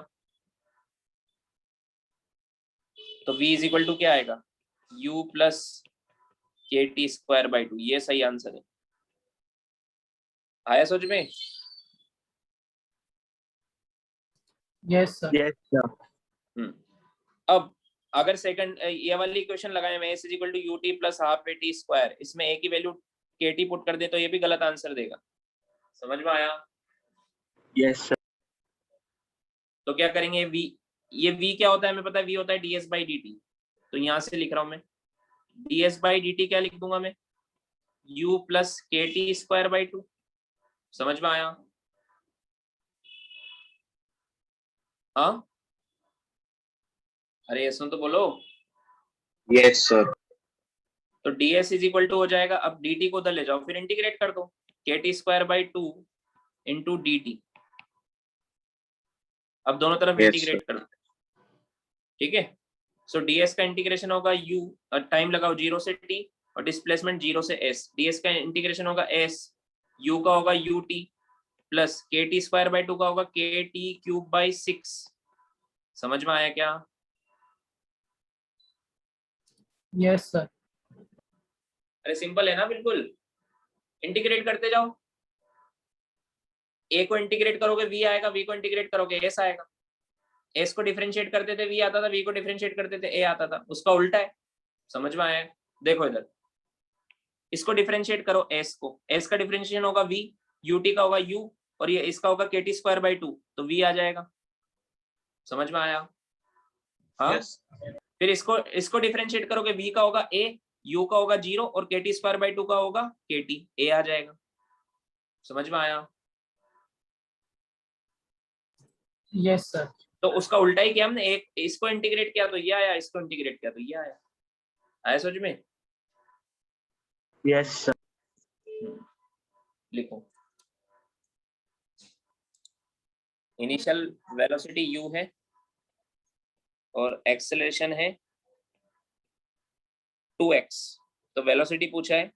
तो v इज इक्वल टू क्या आएगा, u plus kt square by 2, ये सही आंसर है। आया समझ में? Yes, sir. yes sir. अब अगर सेकंड ये वाली इक्वेशन लगाए मैं, s is equal to u t plus half a t square, इसमें a की वैल्यू kt पुट कर दे तो ये भी गलत आंसर देगा। समझ में आया? yes sir. तो क्या करेंगे, v, ये v क्या होता है हमें पता है, v होता है ds बाई dt। तो यहां से लिख रहा हूं मैं ds बाई dt, क्या लिख दूंगा मैं, u plus kt square by 2। समझ में आया? हाँ, अरे ये सुन तो बोलो। yes sir. तो ds इज इक्वल टू हो जाएगा, अब dt को उधर ले जाओ, फिर इंटीग्रेट कर दो, kt square by 2 into dt। अब दोनों तरफ Yes, इंटीग्रेट कर दो, ठीक है? सो ds का इंटीग्रेशन होगा u, टाइम लगाओ 0 से t और डिस्प्लेसमेंट 0 से s, ds का इंटीग्रेशन होगा s, u का होगा ut plus kt square by 2 का होगा kt क्यूब बाई 6। समझ में आया क्या? Yes, sir. अरे सिंपल है ना, बिल्कुल इंटीग्रेट करते जाओ, a को इंटीग्रेट करोगे v आएगा, v को इंटीग्रेट करोगे s आएगा, s को डिफरेंशिएट करते थे v आता था, v को डिफरेंशिएट करते थे a आता था, उसका उल्टा है। समझ में आया? देखो इधर, इसको डिफरेंशिएट करो s को, s का डिफरेंशिएशन होगा v, ut का होगा u और ये इसका होगा kt स्क्वायर बाई 2, तो v आ जाएगा। समझ में आया? हाँ Yes. फिर इसको डिफरेंशिएट करोगे, v का होगा a, u का होगा 0 और kt स्क्वायर बाई 2 का होगा kt, a आ जाएगा। समझ में आया? Yes, sir. तो उसका उल्टा ही किया हमने, एक इसको इंटीग्रेट किया तो ये आया, इसको इंटीग्रेट किया तो ये आया। आया समझ में? yes sir. लिखो, इनिशियल वेलोसिटी u है और एक्सेलरेशन है 2x, तो वेलोसिटी पूछा है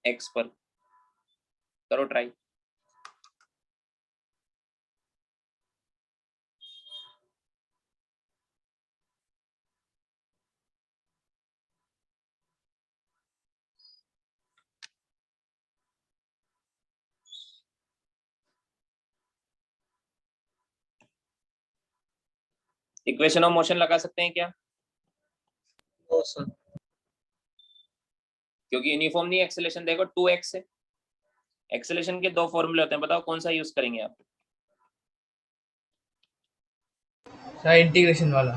x पर, करो ट्राई। इक्वेशन ऑफ मोशन लगा सकते हैं क्या? No, sir. क्योंकि यूनिफॉर्म नहीं एक्सेलरेशन, देखो 2x है, एक्सेलरेशन के दो फॉर्मूले होते हैं, बताओ कौन सा यूज करेंगे आप? सर इंटीग्रेशन वाला।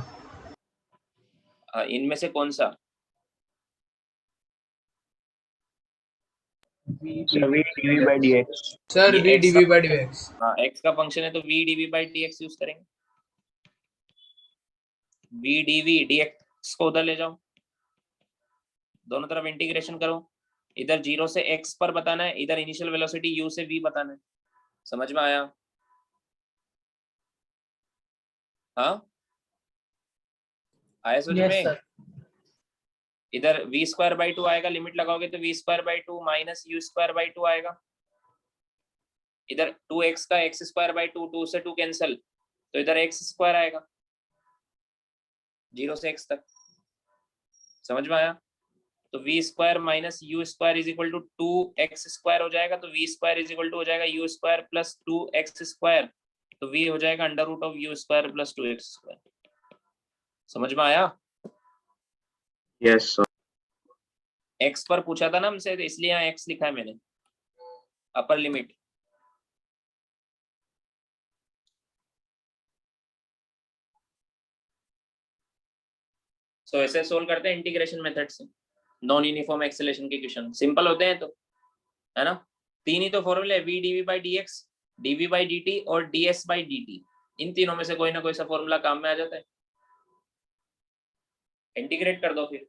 इनमें से कौन सा? Sir, v dv by dx. Sir ये v x dv by dx। हाँ x का फंक्शन है तो v dv by dx use करेंगे। v dv dx को उधर ले जाओ, दोनों तरफ इंटीग्रेशन करो, इधर 0 से x पर बताना है, इधर इनिशियल वेलोसिटी u से v बताना है। समझ में आया? हाँ आया समझ Yes, में? sir. इधर v स्क्वायर बाई 2 आएगा, लिमिट लगाओगे तो v square by 2 minus u square by 2 आएगा, इधर 2x का x स्क्वायर बाई 2, 2 से 2 कैंसिल, तो इधर x स्क्वायर आएगा 0 से x तक। समझ में आया? तो v square minus u square is equal to 2x square हो जाएगा, तो v square is equal to हो जाएगा u square plus 2x square, तो v हो जाएगा under root of u square plus 2x square. समझ में आया? yes sir. x पर पूछा था ना हमसे, तो इसलिए यहाँ x लिखा है मैंने, अपर लिमिट। सो ऐसे सोल्व करते हैं इंटीग्रेशन मेथड से, नॉन यूनिफॉर्म एक्सेलरेशन के क्वेश्चन सिंपल होते हैं, तो है ना, तीन ही तो फॉर्मूले, v dv by dx, dv by dt और ds by dt, इन तीनों में से कोई ना कोई सा फॉर्मूला काम में आ जाता है। इंटीग्रेट कर दो फिर,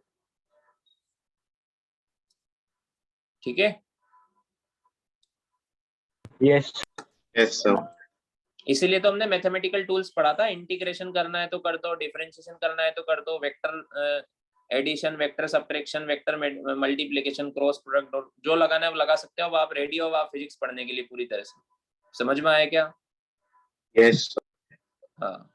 ठीक है। Yes yes sir. इसीलिए तो हमने मैथमेटिकल टूल्स पढ़ा था, इंटीग्रेशन करना है तो कर दो, डिफरेंशिएशन करना है तो कर दो, vector addition, vector subtraction, vector multiplication, cross product, जो लगाना है वो लगा सकते हो। अब आप रेडी हो आप फिजिक्स पढ़ने के लिए पूरी तरह से, समझ में आया क्या? यस हाँ